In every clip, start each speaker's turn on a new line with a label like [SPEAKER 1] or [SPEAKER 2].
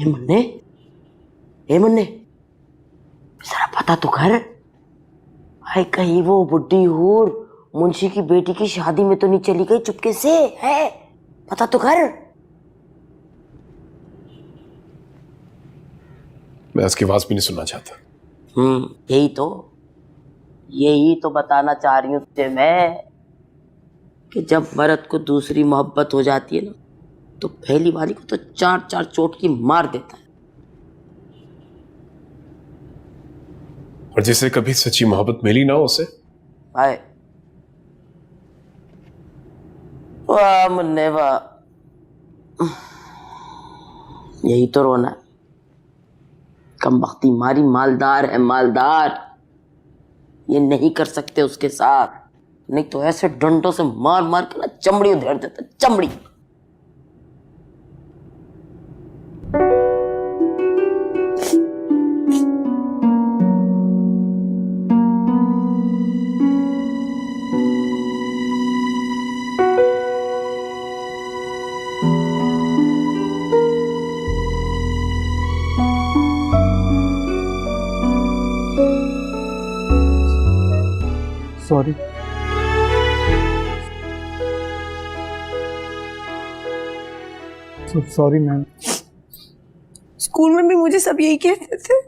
[SPEAKER 1] मुन्ने, ए मुन्ने, जरा पता तो कर। हाय कहीं वो बुड्ढी हूर मुंशी की बेटी की शादी में तो नहीं चली गई चुपके से? है, पता तो कर।
[SPEAKER 2] मैं उसकी आवाज भी नहीं सुनना चाहता।
[SPEAKER 1] यही तो बताना चाह रही हूँ तुझे मैं, कि जब मर्द को दूसरी मोहब्बत हो जाती है ना, तो पहली वाली को तो 4-4 चोट की मार देता है।
[SPEAKER 2] और जिसे कभी सच्ची मोहब्बत मिली ना उसे
[SPEAKER 1] हाय वाह मुन्ने वाह, यही तो रोना है। कमबख्ती मारी मालदार है मालदार, ये नहीं कर सकते उसके साथ, नहीं तो ऐसे डंडों से मार मार के ना चमड़ी उधेड़ देता, चमड़ी।
[SPEAKER 3] Sorry, sorry ma'am.
[SPEAKER 4] स्कूल में भी मुझे सब यही कहते थे,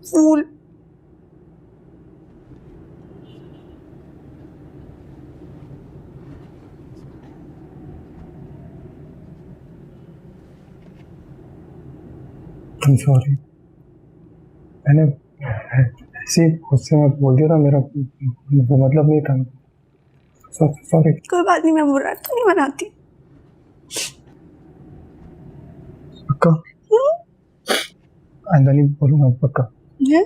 [SPEAKER 4] फूल।
[SPEAKER 3] सॉरी, मैंने ऐसे गुस्से में बोल दिया था, मेरा वो मतलब नहीं था। सॉरी।
[SPEAKER 4] कोई बात नहीं, मैं बुरा तो नहीं बनाती।
[SPEAKER 3] पक्का? आइंदा नहीं बोलूंगा, पक्का।
[SPEAKER 4] है?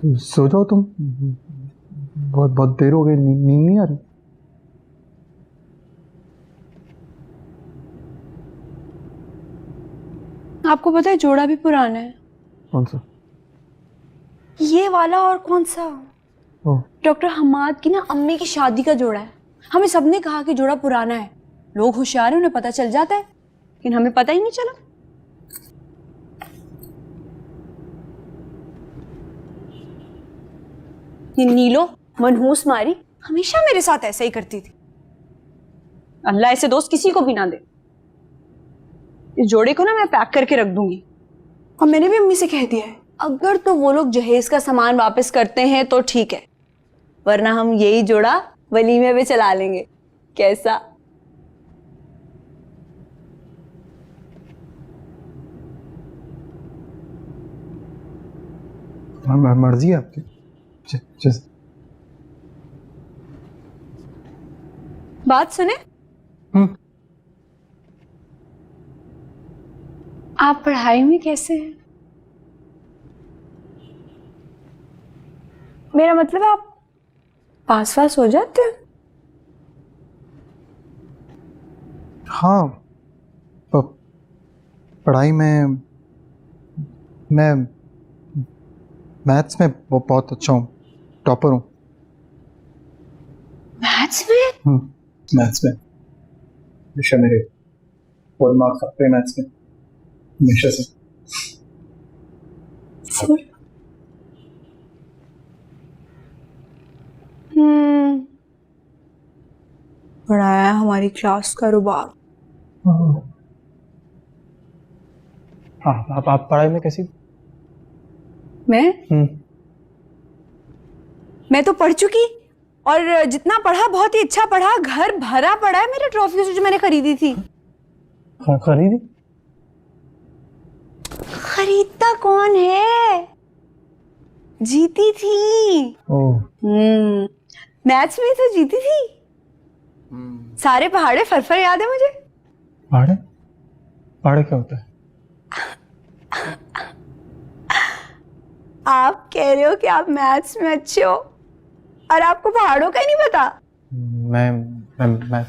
[SPEAKER 3] सो जाओ तुम, बहुत बहुत देर हो गई, नींद नहीं आ रही?
[SPEAKER 4] आपको पता है जोड़ा भी पुराना है।
[SPEAKER 3] कौन सा?
[SPEAKER 4] ये वाला और कौन सा? डॉक्टर हमाद की ना अम्मी की शादी का जोड़ा है। हमें सबने कहा कि जोड़ा पुराना है, लोग होशियार हैं, उन्हें पता चल जाता है, लेकिन हमें पता ही नहीं चला। ये नीलो मनहूस मारी हमेशा मेरे साथ ऐसा ही करती थी। अल्लाह ऐसे दोस्त किसी को भी ना दे। इस जोड़े को ना मैं पैक करके रख दूंगी। और मैंने भी अम्मी से कह दिया है, अगर तो वो लोग जहेज का सामान वापस करते हैं तो ठीक है, वरना हम यही जोड़ा वलीमे पे चला लेंगे। कैसा?
[SPEAKER 3] मर्जी है आपकी।
[SPEAKER 4] बात सुने, आप पढ़ाई में कैसे हैं? मेरा मतलब आप पास हो जाते हैं?
[SPEAKER 3] हाँ, पढ़ाई में मैं मैथ्स में बहुत अच्छा हूँ, टॉपर हूँ।
[SPEAKER 4] मैथ्स में?
[SPEAKER 3] मैथ्स में हमेशा मेरे फुल मार्क्स आते हैं मैथ्स में, हमेशा से।
[SPEAKER 4] पढ़ाया हमारी क्लास का रुबाब।
[SPEAKER 3] हाँ, आप पढ़ाई में कैसी?
[SPEAKER 4] मैं तो पढ़ चुकी, और जितना पढ़ा बहुत ही अच्छा पढ़ा। घर भरा पड़ा है मेरे ट्रॉफियों से जो मैंने खरीदी थी।
[SPEAKER 3] खरीदी?
[SPEAKER 4] खरीदता कौन है, जीती थी। मैथ्स में तो जीती थी। सारे पहाड़े फरफर याद है मुझे।
[SPEAKER 3] पहाड़े? पहाड़े क्या होता है?
[SPEAKER 4] आप कह रहे हो कि आप मैथ्स में अच्छे हो और आपको पहाड़ों का ही नहीं पता?
[SPEAKER 3] मैं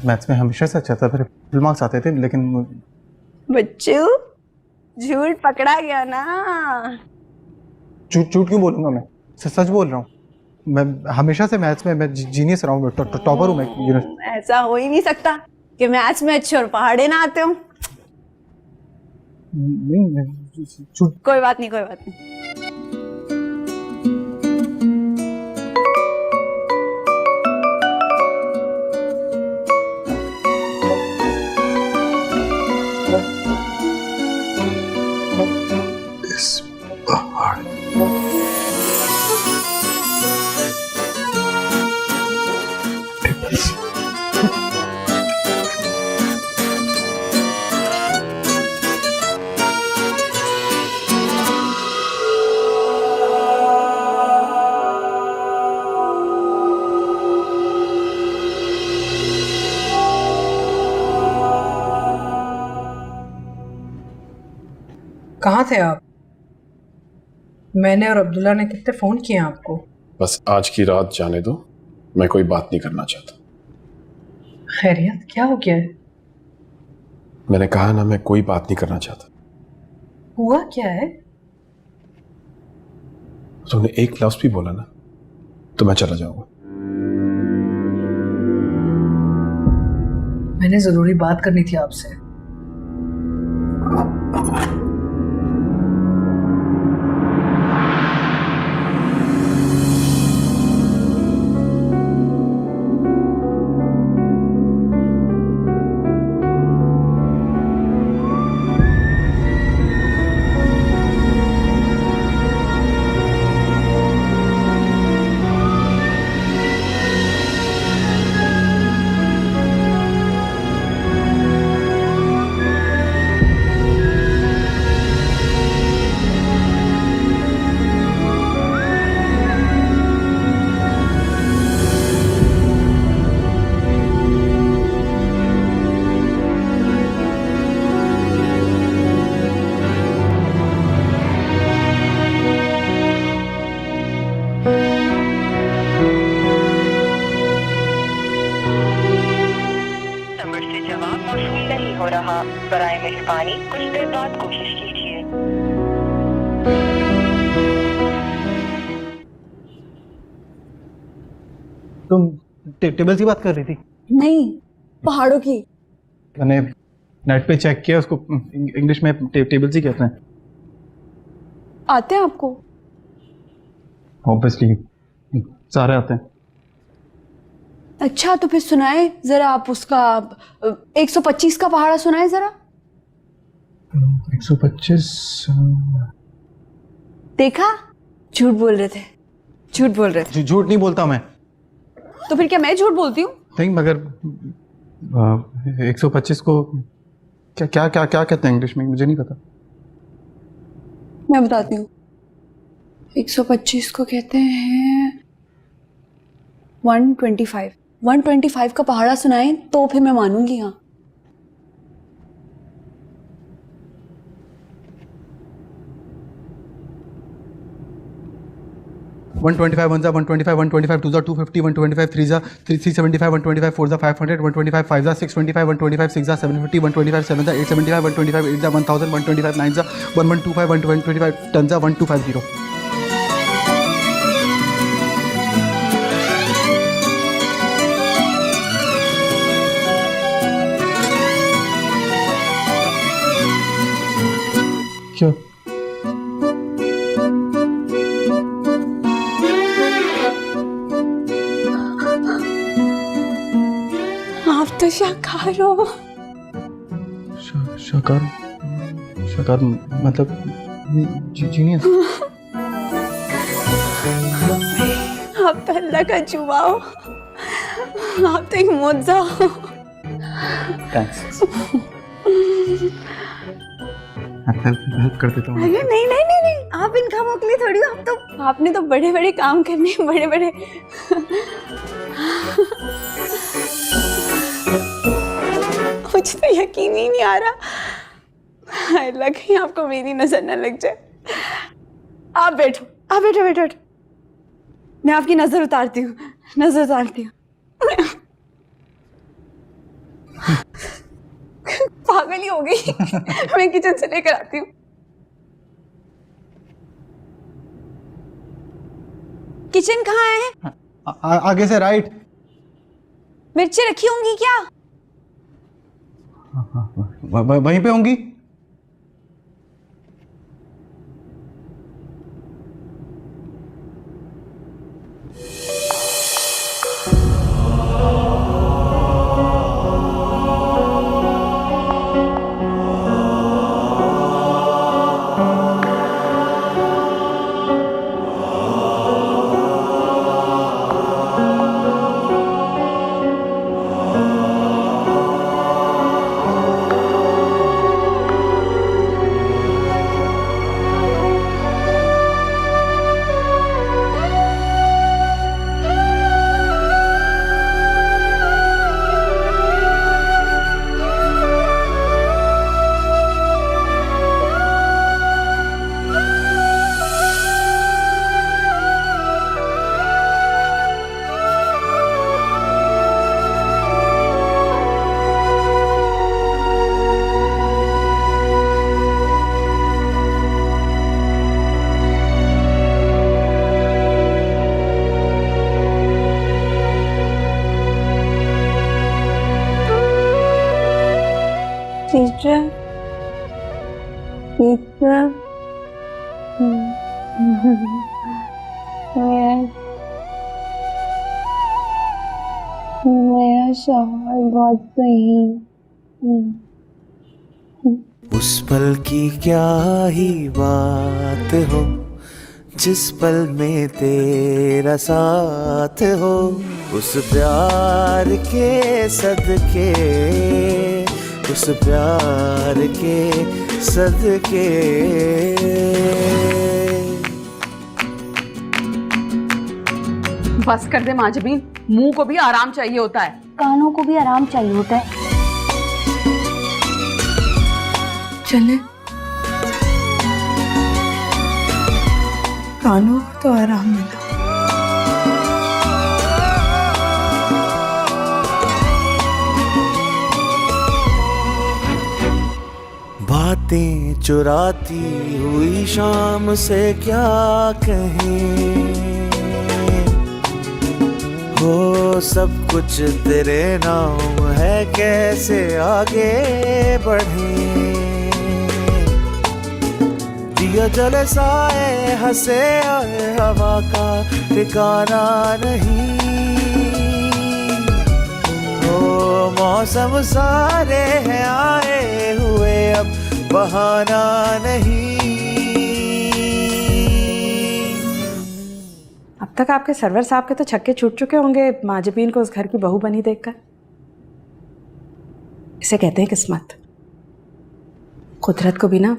[SPEAKER 3] मैथ्स में हमेशा से अच्छा था, फिर फुल मार्क्स आते थे, लेकिन
[SPEAKER 4] बच्चू झूठ पकड़ा गया ना।
[SPEAKER 3] झूठ क्यों बोलूंगा? मैं सच बोल रहा हूँ। मैं हमेशा से मैथ्स में मैं जीनियस रहा हूँ, टॉपर हूँ मैं।
[SPEAKER 4] ऐसा हो ही नहीं सकता कि मैथ्स में अच्छे और पहाड़े ना आते हो। कोई बात नहीं, कोई बात नहीं।
[SPEAKER 5] कहाँ थे आप? मैंने और अब्दुल्ला ने कितने फोन किए आपको।
[SPEAKER 2] बस आज की रात जाने दो, मैं कोई बात नहीं करना चाहता।
[SPEAKER 5] खैरियत, क्या हो गया है?
[SPEAKER 2] मैंने कहा ना, मैं कोई बात नहीं करना चाहता।
[SPEAKER 5] हुआ क्या है?
[SPEAKER 2] तुमने एक लफ्ज भी बोला ना तो मैं चला जाऊंगा।
[SPEAKER 5] मैंने जरूरी बात करनी थी आपसे।
[SPEAKER 6] हो रहा, बराए मेहरबानी कुछ देर बाद कोशिश कीजिए।
[SPEAKER 3] तुम टेबल की बात कर रही थी?
[SPEAKER 4] नहीं, पहाड़ों की।
[SPEAKER 3] मैंने नेट पे चेक किया, उसको इंग्लिश में टेबल ही कहते हैं।
[SPEAKER 4] आते हैं आपको?
[SPEAKER 3] ऑब्वियसली सारे आते हैं।
[SPEAKER 4] अच्छा, तो फिर सुनाए जरा आप उसका 125 का पहाड़ा सुनाए जरा।
[SPEAKER 3] 125?
[SPEAKER 4] देखा, झूठ बोल रहे थे, झूठ बोल रहे थे।
[SPEAKER 3] झूठ नहीं बोलता मैं।
[SPEAKER 4] तो फिर क्या मैं झूठ बोलती हूँ?
[SPEAKER 3] नहीं मगर 125 को क्या क्या क्या क्या कहते हैं इंग्लिश में, मुझे नहीं पता।
[SPEAKER 4] मैं बताती हूँ। 125 को कहते हैं 125। 125 का पहाड़ा सुनाए तो फिर मैं मानूंगी। हाँ,
[SPEAKER 3] वन 125 1 125 125 2 250 125 3 375 125 4 500 125 5 625 125 6 750 125 7 875 125 8 1000 125 9 1125 125 10 1250। क्या
[SPEAKER 4] आप तो शाकार हो।
[SPEAKER 3] शाकार शाकार मतलब जीनियस।
[SPEAKER 4] आप तो अल्लाह का जुआ हो। आप तो एक मुआवजा हो।
[SPEAKER 3] थैंक्स। हेल्प कर देता हूँ।
[SPEAKER 4] अरे नहीं नहीं नहीं नहीं, आप इन कामों के लिए थोड़ी हो। आपने तो बड़े बड़े काम करने, बड़े बड़े। मुझे तो यकीन ही नहीं आ रहा। हाय अल्लाह, कहीं आपको मेरी नजर न लग जाए। आप बैठो, आप बैठो बैठो बैठो। मैं आपकी नजर उतारती हूँ, नजर उतारती हूँ। पागल ही हो गई। मैं किचन से लेकर आती हूँ। किचन कहाँ है?
[SPEAKER 3] आगे से राइट।
[SPEAKER 4] मिर्ची रखी होंगी क्या?
[SPEAKER 3] वहीं पे होंगी।
[SPEAKER 4] टीचर, टीचर, मेरा शौहर बहुत सही।
[SPEAKER 7] उस पल की क्या ही बात हो, जिस पल में तेरा साथ हो, उस प्यार के सदके, उस प्यार के सदके।
[SPEAKER 8] बस कर दे माजबीन, मुंह को भी आराम चाहिए होता है।
[SPEAKER 4] कानों को भी आराम चाहिए होता है।
[SPEAKER 5] चले, कानों को तो आराम मिला।
[SPEAKER 7] बातें चुराती हुई शाम से क्या कहें, हो सब कुछ तेरे नाम है, कैसे आगे बढ़े। दिया जले साए हंसे आए, हवा का ठिकाना नहीं, हो मौसम सारे हैं आए हुए, अब बहाना नहीं।
[SPEAKER 4] अब
[SPEAKER 9] तक आपके सरवर साहब के तो छक्के छूट चुके होंगे माजबीन को उस घर की बहू बनी देखकर। इसे कहते हैं किस्मत। कुदरत को भी ना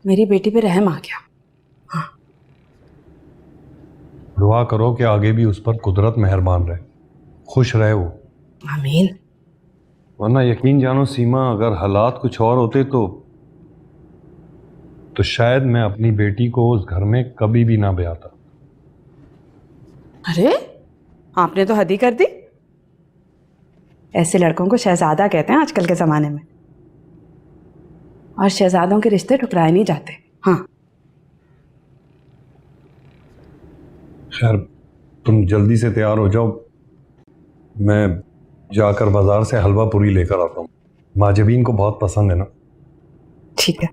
[SPEAKER 9] मेरी बेटी पे रहम आ गया। हाँ,
[SPEAKER 10] दुआ करो कि आगे भी उस पर कुदरत मेहरबान रहे, खुश रहे वो।
[SPEAKER 9] आमीन।
[SPEAKER 10] वरना यकीन जानो सीमा, अगर हालात कुछ और होते तो शायद मैं अपनी बेटी को उस घर में कभी भी ना ब्याता।
[SPEAKER 9] अरे आपने तो हद ही कर दी। ऐसे लड़कों को शहजादा कहते हैं आजकल के जमाने में, और शहजादों के रिश्ते ठुकराए नहीं जाते। हाँ
[SPEAKER 10] खैर, तुम जल्दी से तैयार हो जाओ, मैं जाकर बाजार से हलवा पूरी लेकर आता हूँ। माजबीन को बहुत पसंद है ना।
[SPEAKER 9] ठीक है।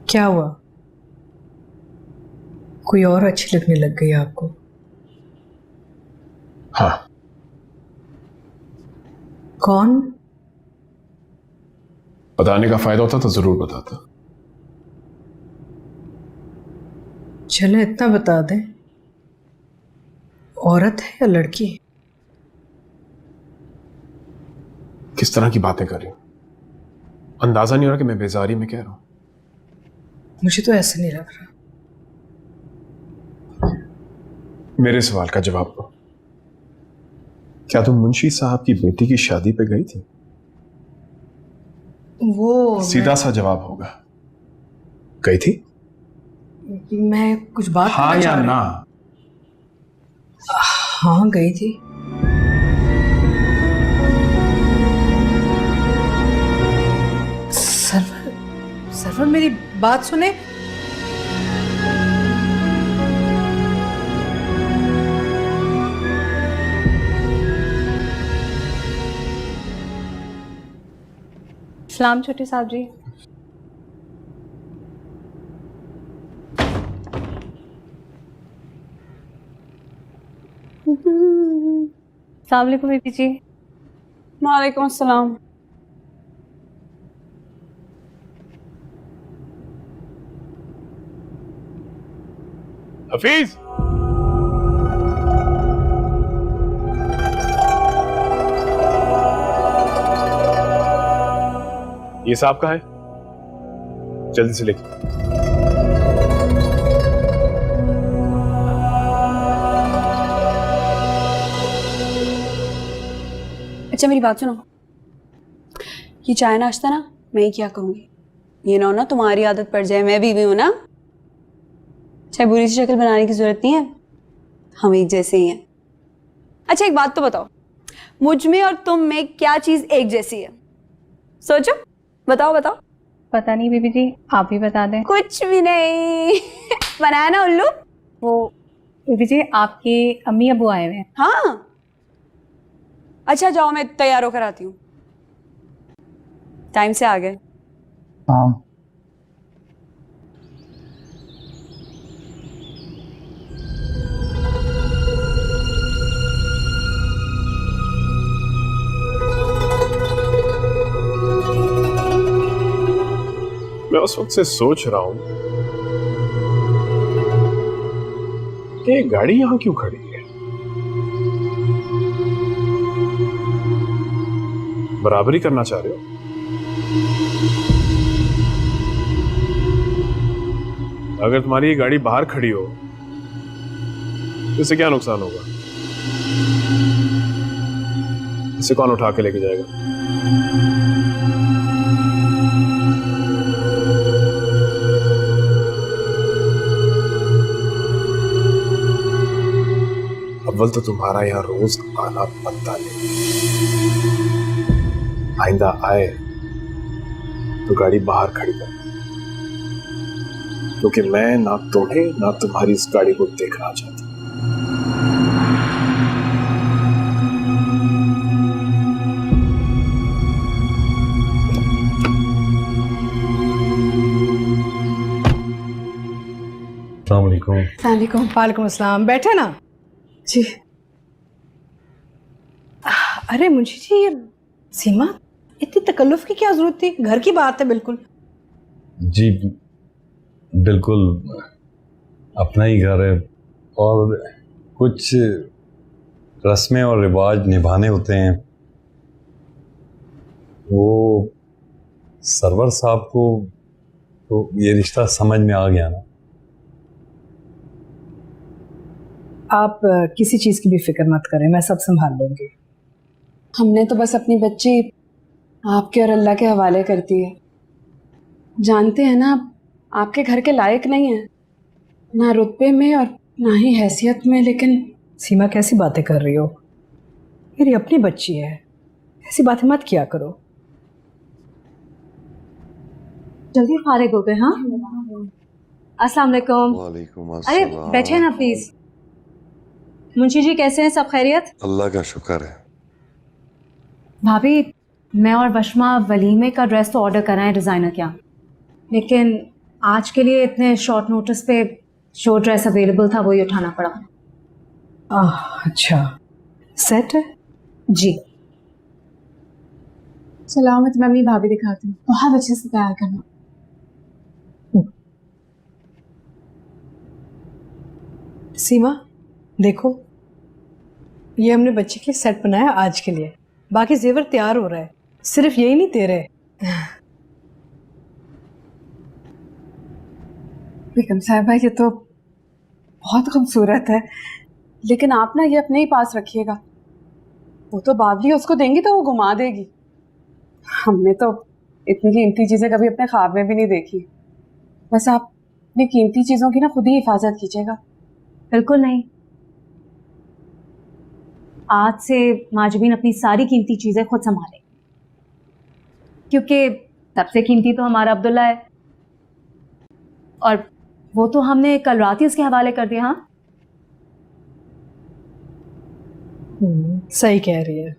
[SPEAKER 5] क्या हुआ? कोई और अच्छी लगने लग गई आपको?
[SPEAKER 2] हाँ।
[SPEAKER 5] कौन?
[SPEAKER 2] बताने का फायदा होता तो जरूर बताता।
[SPEAKER 5] चले इतना बता दें, औरत है या लड़की?
[SPEAKER 2] किस तरह की बातें कर रही हूं? अंदाजा नहीं हो रहा कि मैं बेजारी में कह रहा हूं?
[SPEAKER 5] मुझे तो ऐसा नहीं लग रहा।
[SPEAKER 2] मेरे सवाल का जवाब दो। क्या तुम मुंशी साहब की बेटी की शादी पे गई थी?
[SPEAKER 5] वो
[SPEAKER 2] सीधा सा जवाब होगा, गई थी?
[SPEAKER 5] मैं कुछ बात
[SPEAKER 2] हाँ
[SPEAKER 5] करना
[SPEAKER 2] या
[SPEAKER 5] चाह रही
[SPEAKER 2] ना?
[SPEAKER 5] हूँ। हाँ गई थी। सरवर मेरी बात सुने।
[SPEAKER 4] सलाम छोटे साहब जी। अस्सलाम वालेकुम बीबी जी। वालेकुम अस्सलाम।
[SPEAKER 2] हफीज, ये साहब का है, जल्दी से लेके।
[SPEAKER 4] अच्छा मेरी बात सुनो, ये चाय नाश्ता ना मैं ही क्या करूँगी। ये ना हो ना तुम्हारी आदत पड़ जाए, मैं बीवी हूँ ना, चाहे बुरी सी शक्ल बनाने की जरूरत नहीं है, हम एक जैसे ही हैं। अच्छा एक बात तो बताओ, मुझ में और तुम में क्या चीज एक जैसी है? सोचो, बताओ बताओ।
[SPEAKER 11] पता नहीं बीबी जी, आप ही बता दें।
[SPEAKER 4] कुछ भी नहीं बनाया ना उल्लू।
[SPEAKER 11] वो बीबी जी आपके अम्मी अबू आए हुए हैं।
[SPEAKER 4] हाँ अच्छा जाओ, मैं तैयार होकर आती हूँ। टाइम से आ गए।
[SPEAKER 3] हाँ।
[SPEAKER 2] मैं उस वक्त से सोच रहा हूं कि ये गाड़ी यहां क्यों खड़ी है? बराबरी करना चाह रहे हो? अगर तुम्हारी ये गाड़ी बाहर खड़ी हो तो इससे क्या नुकसान होगा? इसे कौन उठा के लेके जाएगा? अव्वल तो तुम्हारा यहाँ रोज आना बनता नहीं, आइंदा आए तो गाड़ी बाहर खड़ी कर, क्योंकि मैं ना तुम्हें ना तुम्हारी इस गाड़ी को देखना चाहता।
[SPEAKER 5] अस्सलाम वालेकुम। वालेकुम अस्सलाम। बैठे ना जी। अरे मुंशी जी, ये सीमा, इतनी तकल्लुफ की क्या जरूरत थी? घर की बात है बिल्कुल।
[SPEAKER 10] जी बिल्कुल, अपना ही घर है और कुछ रस्में और रिवाज निभाने होते हैं। वो सरवर साहब को तो ये रिश्ता समझ में आ गया ना।
[SPEAKER 5] आप किसी चीज की भी फिक्र मत करें, मैं सब संभाल लूंगी।
[SPEAKER 9] हमने तो बस अपनी बच्ची आपके और अल्लाह के हवाले कर दी है। जानते हैं ना, आपके घर के लायक नहीं है, ना रुतबे में और ना ही हैसियत में। लेकिन
[SPEAKER 5] सीमा, कैसी बातें कर रही हो? मेरी अपनी बच्ची है, ऐसी बातें मत किया करो।
[SPEAKER 11] जल्दी फारिग हो गए? हाँ, अस्सलाम वालेकुम।
[SPEAKER 12] वालेकुम
[SPEAKER 11] अरे
[SPEAKER 12] अस्सलाम।
[SPEAKER 11] बैठे ना प्लीज। मुंशी जी कैसे हैं? सब खैरियत?
[SPEAKER 12] अल्लाह का शुक्र है।
[SPEAKER 11] भाभी, मैं और वशमा वलीमे का ड्रेस तो ऑर्डर कराएं डिज़ाइनर क्या, लेकिन आज के लिए इतने शॉर्ट नोटिस पे जो ड्रेस अवेलेबल था वही उठाना पड़ा।
[SPEAKER 5] अच्छा, सेट है
[SPEAKER 11] जी।
[SPEAKER 9] सलामत, मैं अपनी भाभी दिखाती हूँ, बहुत अच्छे से तैयार करना।
[SPEAKER 5] सीमा देखो, ये हमने बच्चे के लिए सेट बनाया आज के लिए, बाकी जेवर तैयार हो रहा है, सिर्फ यही नहीं तेरे।
[SPEAKER 9] बेगम साहिबा, ये तो बहुत खूबसूरत है, लेकिन आप ना ये अपने ही पास रखिएगा। वो तो बाबली उसको देंगी तो वो घुमा देगी। हमने तो इतनी कीमती चीजें कभी अपने ख्वाब में भी नहीं देखी। बस आप अपनी कीमती चीजों की ना खुद ही हिफाजत कीजिएगा।
[SPEAKER 11] बिल्कुल नहीं, आज से माजबीन अपनी सारी कीमती चीजें खुद संभाले, क्योंकि सबसे कीमती तो हमारा अब्दुल्ला है और वो तो हमने कल रात ही उसके हवाले कर दिया। हाँ,
[SPEAKER 5] सही कह रही है।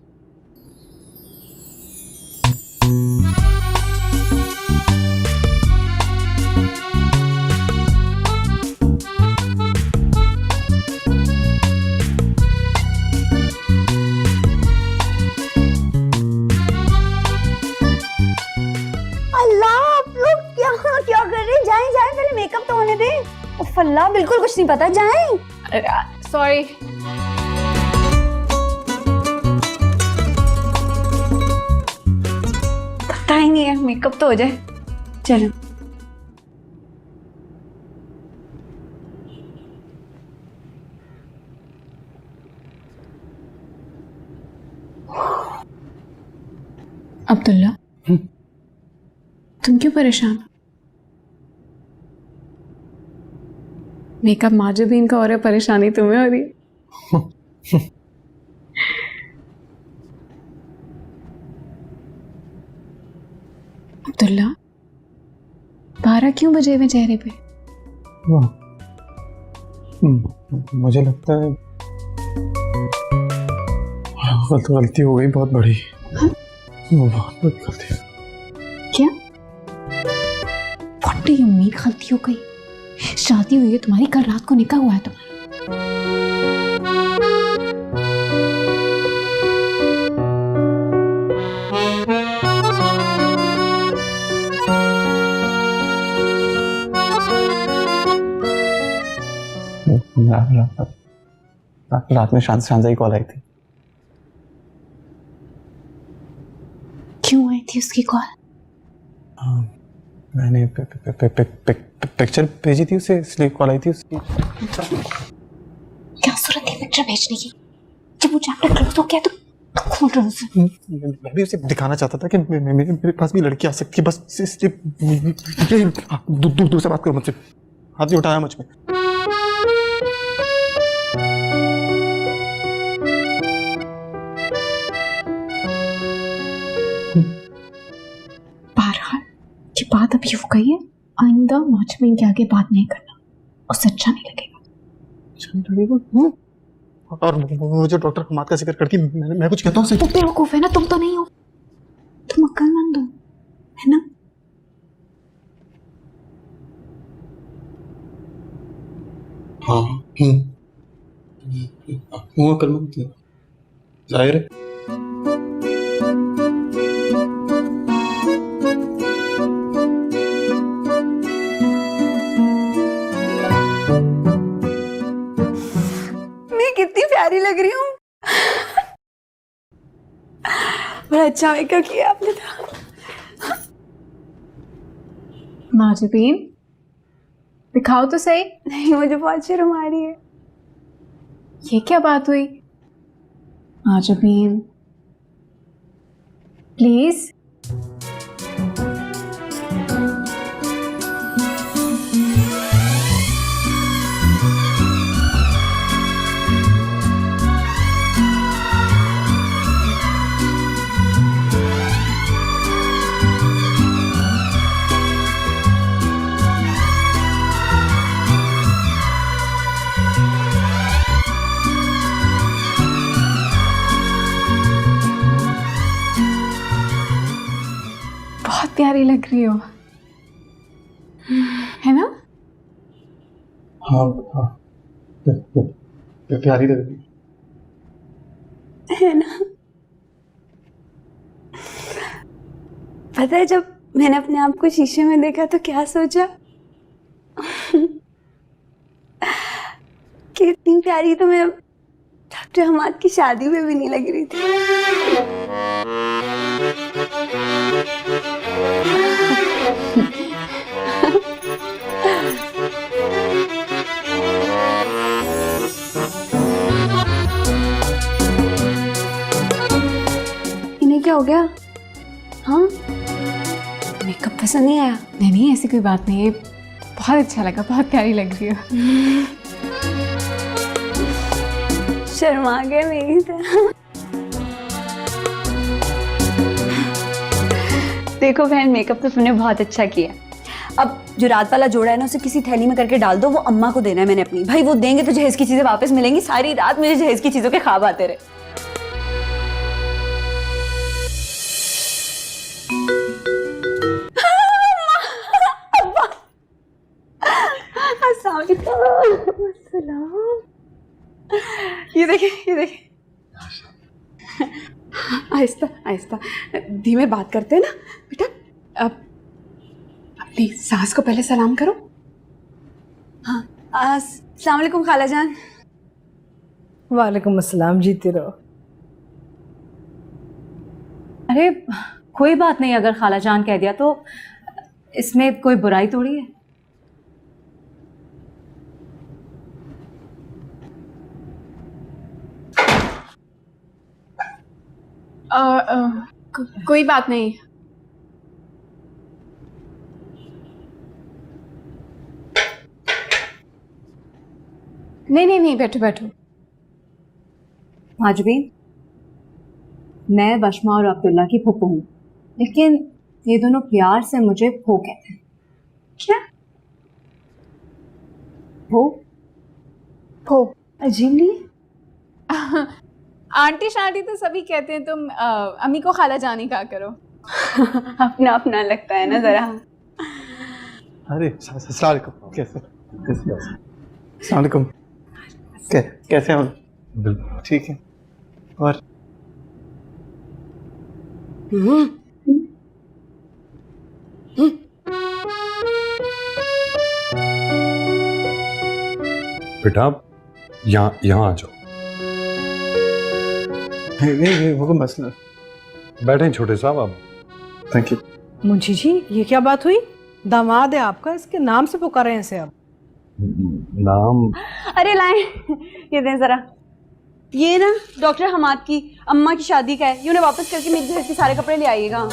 [SPEAKER 4] क्या कर रहे हैं? जाएं जाएं, पहले मेकअप तो होने दें। उफ अल्लाह, बिल्कुल कुछ नहीं पता, जाएं।
[SPEAKER 9] सॉरी।
[SPEAKER 4] पता ही नहीं है, मेकअप तो हो जाए। चलो।
[SPEAKER 9] अब्दुल्ला, तुम क्यों परेशान हो? मेकअप माजबीन का हो रहा है, परेशानी तुम्हें हो रही है। अब्दुल्ला, 12 क्यों बजे हुए चेहरे पे?
[SPEAKER 2] मुझे लगता है गलती हो गई, बहुत बड़ी। बहुत बड़ी गलती।
[SPEAKER 11] क्या? फटी उम्मीद गलती हो गई? शादी हुई है तुम्हारी, कल रात को निकाह हुआ है तुम्हारा।
[SPEAKER 3] रात में शांजा की कॉल आई थी।
[SPEAKER 11] क्यों आई थी उसकी कॉल?
[SPEAKER 3] मैंने पिक्चर भेजी थी उसे, इसलिए कॉल आई थी उसकी।
[SPEAKER 11] क्या जरूरत थी पिक्चर भेजने की? जब वो चैप्टर क्लोज हो गया तो खोल रहा उसे।
[SPEAKER 3] मैं भी उसे दिखाना चाहता था कि मेरे पास भी लड़की आ सकती है, बस इसलिए। दूर से बात करो मुझसे, हाथ नहीं उठाया मुझ में।
[SPEAKER 11] बहरहाल ये बात अभी हो गई है, आइंदा माजबीन के आगे बात नहीं करना, उससे अच्छा नहीं लगेगा।
[SPEAKER 3] और वो जो डॉक्टर हमाद का जिक्र करती, मैं कुछ कहता हूँ।
[SPEAKER 11] तो बेवकूफ है ना, तुम तो नहीं हो, तुम अक्लमंद हो, है ना?
[SPEAKER 3] हाँ, हुआ कलमा जाहिर है।
[SPEAKER 4] मैं कितनी प्यारी लग रही हूँ। बड़ा अच्छा मेकअप किया आपने तो।
[SPEAKER 9] माजबीन दिखाओ तो सही।
[SPEAKER 4] नहीं, मुझे बहुत शर्म आ रही है।
[SPEAKER 9] ये क्या बात हुई? माजबीन प्लीज। बहुत प्यारी लग रही हो, है ना?
[SPEAKER 3] हाँ हाँ, प्यारी लग रही
[SPEAKER 4] है ना? पता है, जब मैंने अपने आप को शीशे में देखा तो क्या सोचा कि इतनी प्यारी तो मैं डॉक्टर हमाद की शादी में भी नहीं लग रही थी। इन्हें क्या हो गया? हाँ, मेकअप पसंद नहीं आया?
[SPEAKER 9] नहीं नहीं, ऐसी कोई बात नहीं है, बहुत अच्छा लगा, बहुत प्यारी लग रही हो।
[SPEAKER 4] शर्मा गए मेरी तरह। देखो बहन, मेकअप तो तुमने बहुत अच्छा किया। अब जो रात वाला जोड़ा है ना, उसे किसी थैली में करके डाल दो, वो अम्मा को देना है मैंने अपनी। भाई वो देंगे तो जहेज की चीजें वापस मिलेंगी। सारी रात मुझे जहेज की चीजों के ख्वाब आते रहे। ये देखिए, ये देखिए। आहिस्ता आहिस्ता, धीमे बात करते हैं ना बेटा। अब अपनी सास को पहले सलाम करो। हाँ, अस्सलाम वालेकुम खाला जान।
[SPEAKER 5] वालेकुम अस्सलाम, जीते रहो।
[SPEAKER 11] अरे कोई बात नहीं, अगर खाला जान कह दिया तो इसमें कोई बुराई थोड़ी है।
[SPEAKER 9] कोई बात नहीं। नहीं नहीं नहीं, बैठो बैठो।
[SPEAKER 11] माजबीन, मैं वशमा और अब्दुल्ला की फूफू हूँ, लेकिन ये दोनों प्यार से मुझे फो कहते हैं।
[SPEAKER 4] क्या?
[SPEAKER 11] फो
[SPEAKER 4] अजीब नहीं?
[SPEAKER 9] आंटी शांटी तो सभी कहते हैं, तुम अम्मी को खाला जानी कहा करो।
[SPEAKER 4] अपना अपना लगता है ना जरा।
[SPEAKER 3] अरे अस्सलाम वालेकुम, कैसे अस्सलाम वालेकुम, कैसे हैं? ठीक है। और
[SPEAKER 10] बेटा यहाँ आ जाओ।
[SPEAKER 3] नहीं, वो कोई मसला।
[SPEAKER 10] बैठे छोटे साहब आप।
[SPEAKER 3] Thank you.
[SPEAKER 5] मुंशी जी, ये क्या बात हुई? दामाद है आपका, इसके नाम से पुकारे हैं इसे आप?
[SPEAKER 10] नाम?
[SPEAKER 4] अरे लाए, ये दें जरा। ये ना डॉक्टर हमाद की अम्मा की शादी का है, ये उन्हें वापस करके मेरे जहेज के सारे कपड़े ले आइएगा।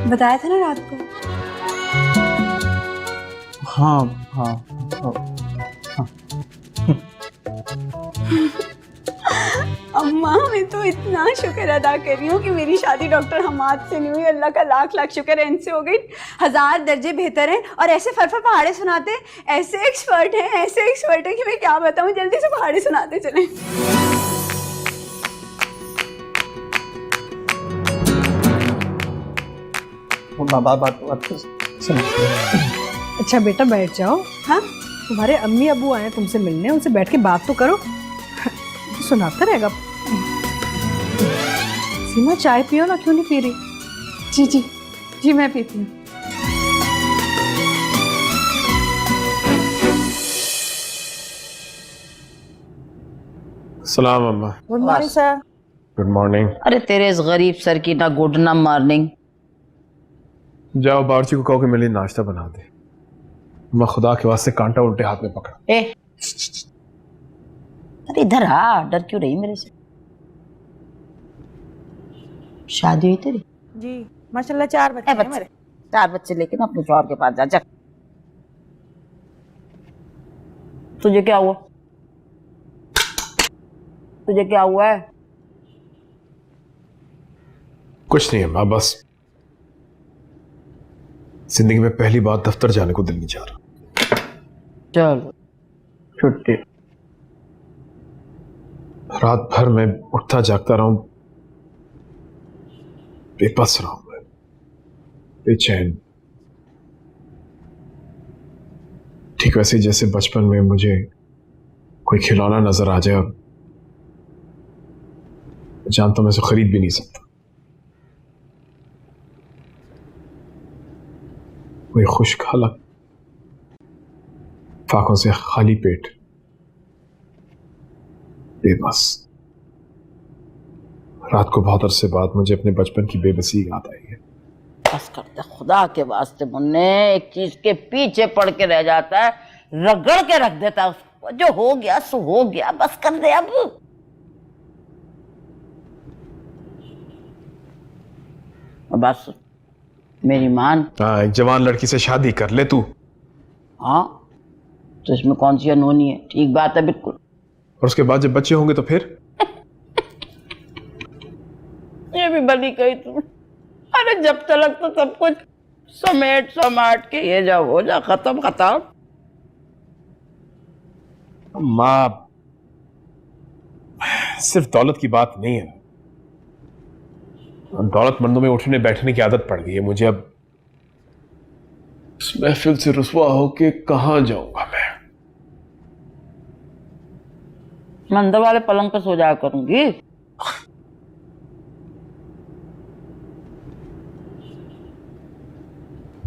[SPEAKER 4] बताया था ना रात को।
[SPEAKER 3] हाँ हाँ हाँ।
[SPEAKER 4] अम्मा, मैं तो इतना शुक्र अदा कर रही हूँ कि मेरी शादी डॉक्टर हमाद से नहीं हुई। अल्लाह का लाख लाख शुक्र है, इनसे हो गई। 1000 दर्जे बेहतर हैं और ऐसे फरफर पहाड़े सुनाते, ऐसे एक्सपर्ट हैं कि मैं क्या बताऊँ। जल्दी से पहाड़े सुनाते चलें।
[SPEAKER 3] बात
[SPEAKER 5] अच्छा बेटा बैठ जाओ। हाँ, तुम्हारे अम्मी अबू आए हैं तुमसे मिलने, उनसे बैठ के बात तो करो। सुनाता रहेगा। सीमा चाय पियो ना, क्यों नहीं पी रही?
[SPEAKER 9] जी जी जी, मैं पीती हूँ।
[SPEAKER 2] सलाम अम्मा।
[SPEAKER 1] Good morning sir.
[SPEAKER 2] Good morning.
[SPEAKER 1] अरे तेरे इस गरीब सर की ना गुड ना मॉर्निंग।
[SPEAKER 2] जाओ बावर्ची को कहो कि मेरे लिए नाश्ता बना दे। मैं खुदा के वास्ते कांटा उल्टे हाथ में पकड़ा।
[SPEAKER 1] ए, अरे इधर आ, डर क्यों रही मेरे से? शादी हुई तेरी?
[SPEAKER 12] जी माशाल्लाह 4 बच्चे हैं मेरे।
[SPEAKER 1] 4 बच्चे लेके ना अपने शौहर के पास जा। तुझे क्या हुआ? तुझे क्या हुआ है?
[SPEAKER 2] कुछ नहीं अम्मा, बस जिंदगी में पहली बार दफ्तर जाने को दिल नहीं चाह रहा।
[SPEAKER 1] चलो छुट्टी।
[SPEAKER 2] रात भर मैं उठता जागता रहा हूं, बेबस रहा हूं, मैं बेचैन। ठीक वैसे ही जैसे बचपन में मुझे कोई खिलौना नजर आ जाए, जानता मैं उसे खरीद भी नहीं सकता। कोई खुश्क हलक, फाकों से खाली पेट, बेबस। रात को बहुत अरसे बाद मुझे अपने बचपन की बेबसी याद आई है।
[SPEAKER 1] बस कर दे खुदा के वास्ते मुन्ने, एक चीज के पीछे पड़ के रह जाता है, रगड़ के रख देता है उसको। जो हो गया सो हो गया, बस कर दे अब। बस मेरी मान।
[SPEAKER 2] हाँ, एक जवान लड़की से शादी कर ले तू।
[SPEAKER 1] हाँ तो इसमें कौन सी अनहोनी है? ठीक बात है बिल्कुल।
[SPEAKER 2] और उसके बाद जब बच्चे होंगे तो फिर?
[SPEAKER 1] ये भी भली कही तू। अरे जब तक तो सब कुछ समेट समाट के ये जा हो जा, खत्म।
[SPEAKER 2] माँ, सिर्फ दौलत की बात नहीं है। दौलतमंदों में उठने बैठने की आदत पड़ गई है मुझे। अब इस महफिल से रुसवा होके कहां जाऊंगा मैं?
[SPEAKER 1] मंदिर वाले पलंग पे सो जाया करूंगी।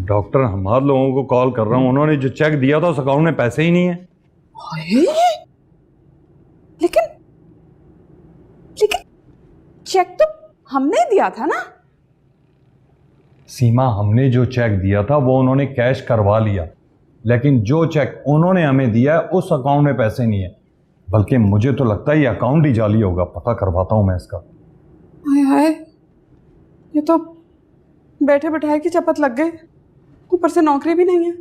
[SPEAKER 10] डॉक्टर हमारे लोगों को कॉल कर रहा हूँ, उन्होंने जो चेक दिया था उस अकाउंट में पैसे ही नहीं है।
[SPEAKER 9] लेकिन चेक तो हमने दिया था ना।
[SPEAKER 10] सीमा, हमने जो चेक दिया था वो उन्होंने कैश करवा लिया, लेकिन जो चेक उन्होंने हमें दिया है उस अकाउंट में पैसे नहीं है। बल्कि मुझे तो लगता है ये अकाउंट ही जाली होगा। पता करवाता हूं मैं इसका।
[SPEAKER 9] हाय हाय, ये तो बैठे बैठाए की चपत लग गए, ऊपर से नौकरी भी नहीं है।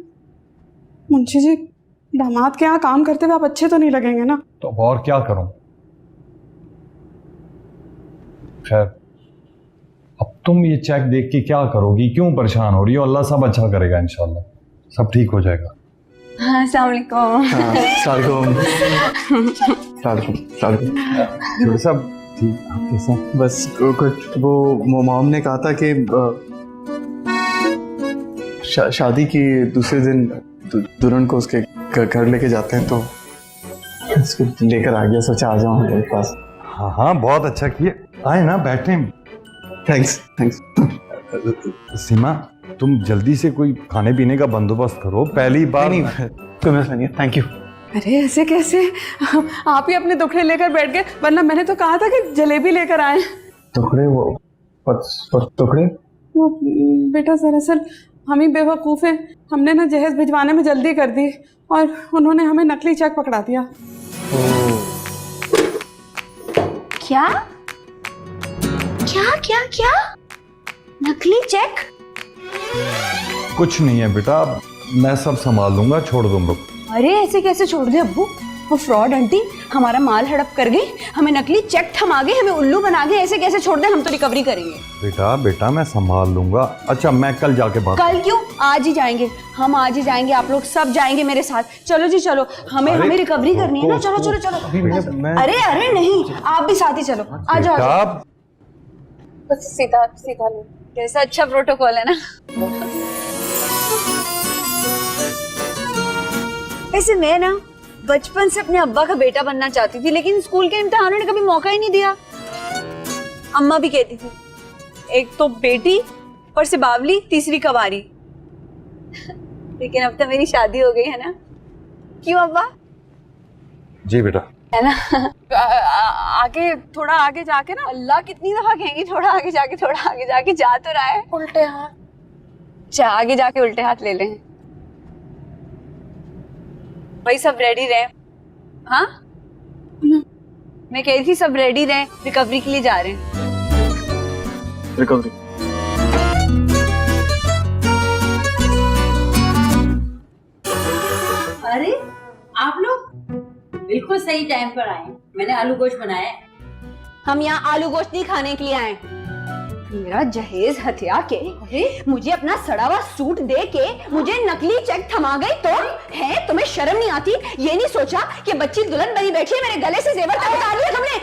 [SPEAKER 9] मुंशी जी, दामाद के यहाँ काम करते हुए आप अच्छे तो नहीं लगेंगे ना?
[SPEAKER 10] तो और क्या करूं? खैर, अब तुम ये चेक देख के क्या करोगी? क्यों परेशान हो रही हो? अल्लाह सब अच्छा करेगा इंशाल्लाह, सब ठीक हो जाएगा।
[SPEAKER 4] हाँ, अस्सलाम वालेकुम।
[SPEAKER 3] सब ठीक। आप कैसा? बस कुछ वो मॉम ने कहा था कि शादी की दूसरे दिन दुल्हन को उसके घर लेके जाते हैं, तो इसको लेकर आ गया। सोचा आ जाऊँ तेरे पास।
[SPEAKER 10] हाँ हाँ, बहुत अच्छा किए। आए ना, बैठे।
[SPEAKER 3] थैंक्स।
[SPEAKER 10] सीमा, तुम जल्दी से कोई खाने पीने का बंदोबस्त करो। पहली बार
[SPEAKER 3] नहीं, कोई मसला नहीं है। Thank you.
[SPEAKER 9] अरे ऐसे कैसे? आप ही अपने दुखड़े लेकर बैठ गए, वरना मैंने तो कहा था कि जलेबी लेकर आए।
[SPEAKER 3] टुकड़े? वो टुकड़े?
[SPEAKER 9] वो बेटा दरअसल हम ही बेवकूफ़ हैं, हमने ना जहेज भिजवाने में जल्दी कर दी और उन्होंने हमें नकली चेक पकड़ा दिया।
[SPEAKER 4] क्या क्या क्या क्या? नकली चेक?
[SPEAKER 10] कुछ नहीं है बेटा, मैं सब संभाल लूंगा, छोड़ दूं। रुक।
[SPEAKER 4] अरे ऐसे कैसे छोड़ दे अब्बू? वो फ्रॉड आंटी हमारा माल हड़प कर गई, हमें नकली चेक थमा गए, हमें उल्लू बना गए। ऐसे कैसे छोड़ दे? हम तो रिकवरी करेंगे।
[SPEAKER 10] बेटा मैं संभाल लूंगा। अच्छा, मैं कल जाके बात।
[SPEAKER 4] कल क्यों? आज ही जाएंगे हम, आज ही जाएंगे। आप लोग सब जाएंगे मेरे साथ। चलो जी चलो, हमें रिकवरी करनी है ना। चलो चलो चलो। अरे नहीं, आप भी साथ ही चलो। आ जाओ। बस सीधा सीधा। कैसा अच्छा प्रोटोकॉल है ना। वैसे मैं ना बचपन से अपने अब्बा का बेटा बनना चाहती थी, लेकिन स्कूल के इम्तिहानों ने कभी मौका ही नहीं दिया। अम्मा भी कहती थी एक तो बेटी, ऊपर से बावली, तीसरी कवारी। लेकिन अब तो मेरी शादी हो गई है ना, क्यों अब्बा?
[SPEAKER 10] जी बेटा।
[SPEAKER 4] है ना? आगे, थोड़ा आगे जाके ना, अल्लाह कितनी दफा कहेंगी थोड़ा आगे जाके, थोड़ा आगे जाके, जा तो रहा है। उल्टे हाथ, अच्छा आगे जाके उल्टे हाथ ले लें। भाई सब रेडी रहे। हाँ मैं कह रही थी सब रेडी रहे, रिकवरी के लिए जा रहे हैं।
[SPEAKER 2] रिकवरी?
[SPEAKER 12] अरे आप लोग बिल्कुल सही टाइम पर आए। मैंने आलू गोश्त बनाया है।
[SPEAKER 4] हम यहाँ आलू गोश्त नहीं खाने के लिए आए। मेरा जहेज हथिया के मुझे अपना सड़ा हुआ सूट दे के मुझे नकली चेक थमा गई तो है? तुम्हें शर्म नहीं आती? ये नहीं सोचा कि बच्ची दुल्हन बनी बैठी है, मेरे गले से जेवर तक उतार लिया तुमने?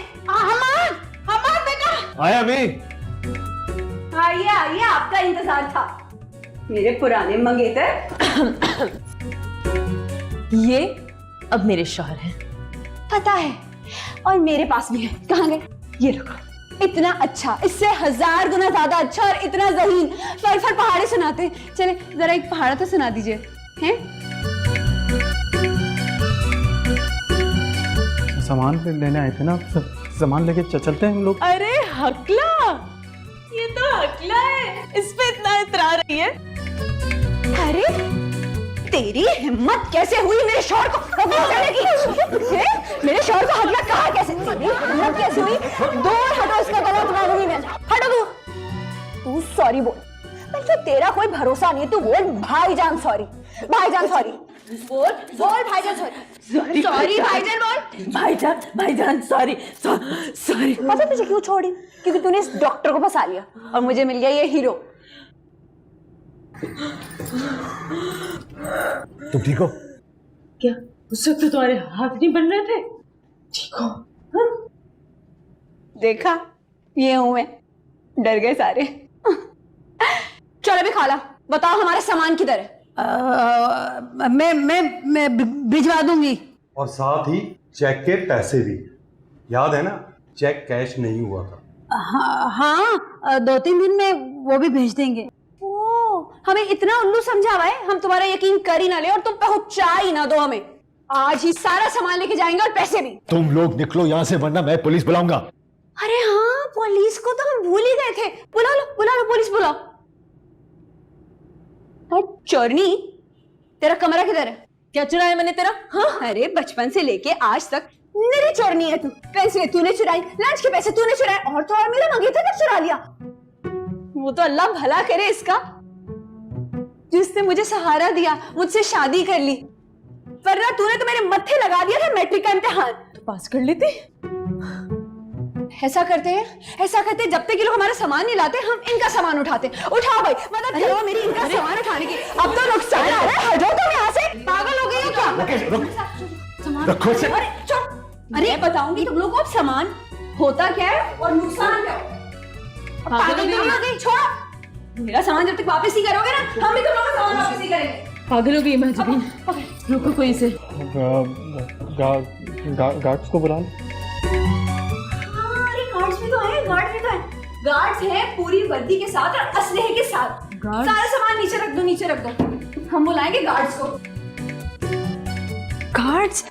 [SPEAKER 4] हमाद बेटा
[SPEAKER 2] आया भी।
[SPEAKER 4] आइए आइए, आपका इंतजार था मेरे पुराने मंगेतर। ये अब मेरे शौहर हैं, पता है, और मेरे पास भी है। कहाँ गए? ये रखो। इतना अच्छा, इससे 1000 गुना ज्यादा अच्छा और इतना ज़हीन फर पहाड़े सुनाते। चले जरा एक पहाड़ा तो सुना दीजिए। हैं?
[SPEAKER 3] सामान लेने आए थे ना, सामान लेके चलते हैं हम लोग।
[SPEAKER 4] अरे हकला, ये तो हकला है, इस पे इतना इतरा रही है। अरे तेरी हिम्मत कैसे हुई मेरे शौहर को हकला करने की? मेरे शौहर को हकला कहा कैसे? तेरी हिम्मत कैसे हुई? दूर हटो, इसका गला उतारूंगी मैं। हटो तू सॉरी बोल। तो तेरा कोई भरोसा नहीं है, तू बोल भाईजान सॉरी, भाईजान सॉरी बोल, बोल भाईजान सॉरी, सॉरी भाईजान बोल, भाईजान सॉरी, सॉरी। पता तुझे क्यों छोड़ी? क्योंकि तूने इस डॉक्टर को फंसा लिया और मुझे मिल गया ये हीरो।
[SPEAKER 10] तुम ठीक हो?
[SPEAKER 12] क्या उस वक्त तो तुम्हारे हाथ नहीं बन रहे थे? ठीक हो? हाँ?
[SPEAKER 4] देखा, ये हूं मैं, डर गए सारे। चलो अभी खाला, बताओ हमारा सामान किधर है?
[SPEAKER 12] मैं भिजवा दूंगी।
[SPEAKER 10] और साथ ही चेक के पैसे भी। याद है ना, चेक कैश नहीं हुआ था।
[SPEAKER 12] हाँ 2-3 दिन में वो भी भेज देंगे।
[SPEAKER 4] हमें इतना उल्लू समझा हुआ है, हम तुम्हारा यकीन कर ही ना ले और तुम पहुंचा ही ना दो हमें। आज ही सारा सामान लेके जाएंगे और पैसे भी।
[SPEAKER 10] तुम लोग निकलो यहाँ से, वरना मैं पुलिस बुलाऊंगा।
[SPEAKER 4] अरे हाँ, पुलिस को तो हम भूल ही गए थे। बुला लो पुलिस बुलाओ। और चोरनी, तेरा कमरा किधर है? क्या चुराया मैंने तेरा? हाँ? अरे बचपन से लेके आज तक मेरी चोरनी है तू। पैसे तूने चुराई, लंच के पैसे तूने चुराए, और तो और मेरा मंगेतर तक चुरा लिया। वो तो अल्लाह भला करे इसका, जिसने मुझे सहारा दिया, मुझसे शादी कर ली, वरना तूने तो मेरे मत्थे लगा दिया था मैट्रिक का इम्तिहान। तो पास कर लेते। ऐसा करते जब तक ये लोग हमारा सामान नहीं लाते, हम इनका सामान उठाते। उठाओ भाई, मदद करो मेरी इनका सामान उठाने की। अब तो नुकसान आ रहा है, हटो तुम यहाँ से। पागल हो गई हो क्या?
[SPEAKER 10] रखो इसे।
[SPEAKER 4] अरे चुप। अरे बताऊंगी तुम लोग को अब सामान होता क्या है और नुकसान क्या होता है। पागल क्यों हो गई? छोड़, मेरा सामान जब तक वापस नहीं करोगे ना, हम भी तुम लोग का सामान वापस नहीं करेंगे।
[SPEAKER 12] पागल हो गई महजबीन। रुको कोई से।
[SPEAKER 3] गार्ड्स को बुला।
[SPEAKER 4] गार्ड्स भी तो हैं, गार्ड्स हैं पूरी वर्दी के साथ और असलहे के साथ। सारा सामान नीचे रख दो। हम बुलाएंगे गार्ड्स को। गार्ड्स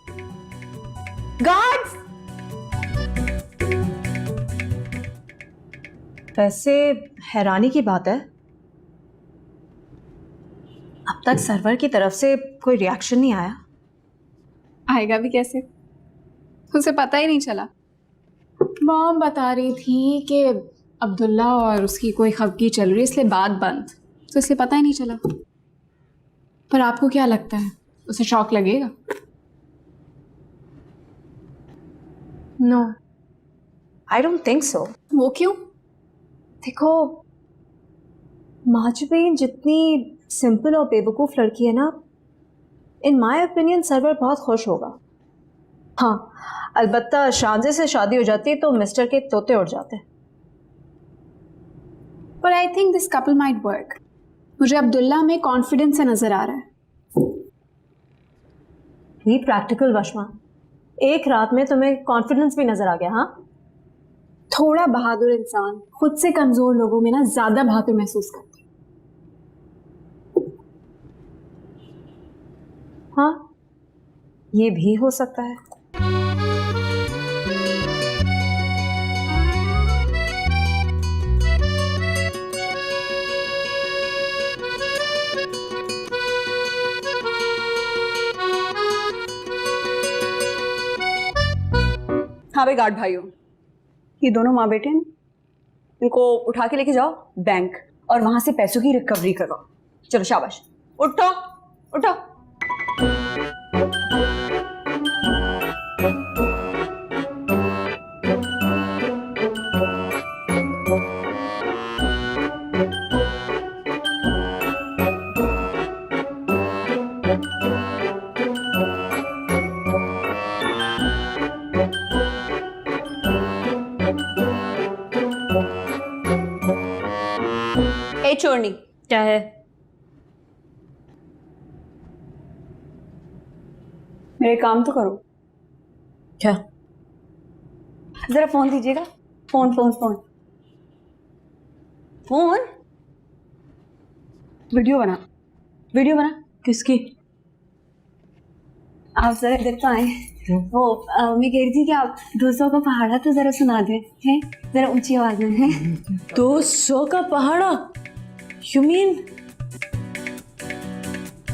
[SPEAKER 11] वैसे हैरानी की बात है, अब तक सर्वर की तरफ से कोई रिएक्शन नहीं आया।
[SPEAKER 9] आएगा भी कैसे? उसे पता ही नहीं चला। मॉम बता रही थी कि अब्दुल्ला और उसकी कोई खबकी चल रही है, इसलिए बात बंद, तो इसलिए पता ही नहीं चला। पर आपको क्या लगता है, उसे शॉक लगेगा?
[SPEAKER 11] No, I don't think so.
[SPEAKER 9] वो क्यों?
[SPEAKER 11] देखो, माजबीन जितनी सिंपल और बेवकूफ़ लड़की है ना, इन माय ओपिनियन सर्वर बहुत खुश होगा। हाँ, अलबत्ता शांजे से शादी हो जाती है तो मिस्टर के तोते उड़ जाते हैं।
[SPEAKER 9] पर I think this couple might work. मुझे अब्दुल्ला में कॉन्फिडेंस से नजर आ रहा है।
[SPEAKER 11] बी प्रैक्टिकल वशमा, एक रात में तुम्हें कॉन्फिडेंस भी नजर आ गया। हाँ,
[SPEAKER 4] थोड़ा बहादुर इंसान खुद से कमजोर लोगों में ना ज्यादा बहादुर महसूस करते हैं।
[SPEAKER 11] हाँ, ये भी हो सकता है।
[SPEAKER 4] हाँ भाई गार्ड भाइयों, ये दोनों माँ बेटे हैं, इनको उठा के लेके जाओ बैंक और वहां से पैसों की रिकवरी करो। चलो शाबाश, उठो उठो। ए चोरनी,
[SPEAKER 11] क्या है?
[SPEAKER 4] मेरे काम तो करो।
[SPEAKER 11] क्या?
[SPEAKER 4] जरा फोन दीजिएगा। Phone phone phone phone. Video बना, वीडियो बना।
[SPEAKER 11] किसकी?
[SPEAKER 4] आप जरा इधर तो आए। वो मैं कह रही थी कि आप 200 का पहाड़ा तो जरा सुना दें, हैं? जरा ऊंची आवाज में। हैं?
[SPEAKER 11] 200 का पहाड़ा? You mean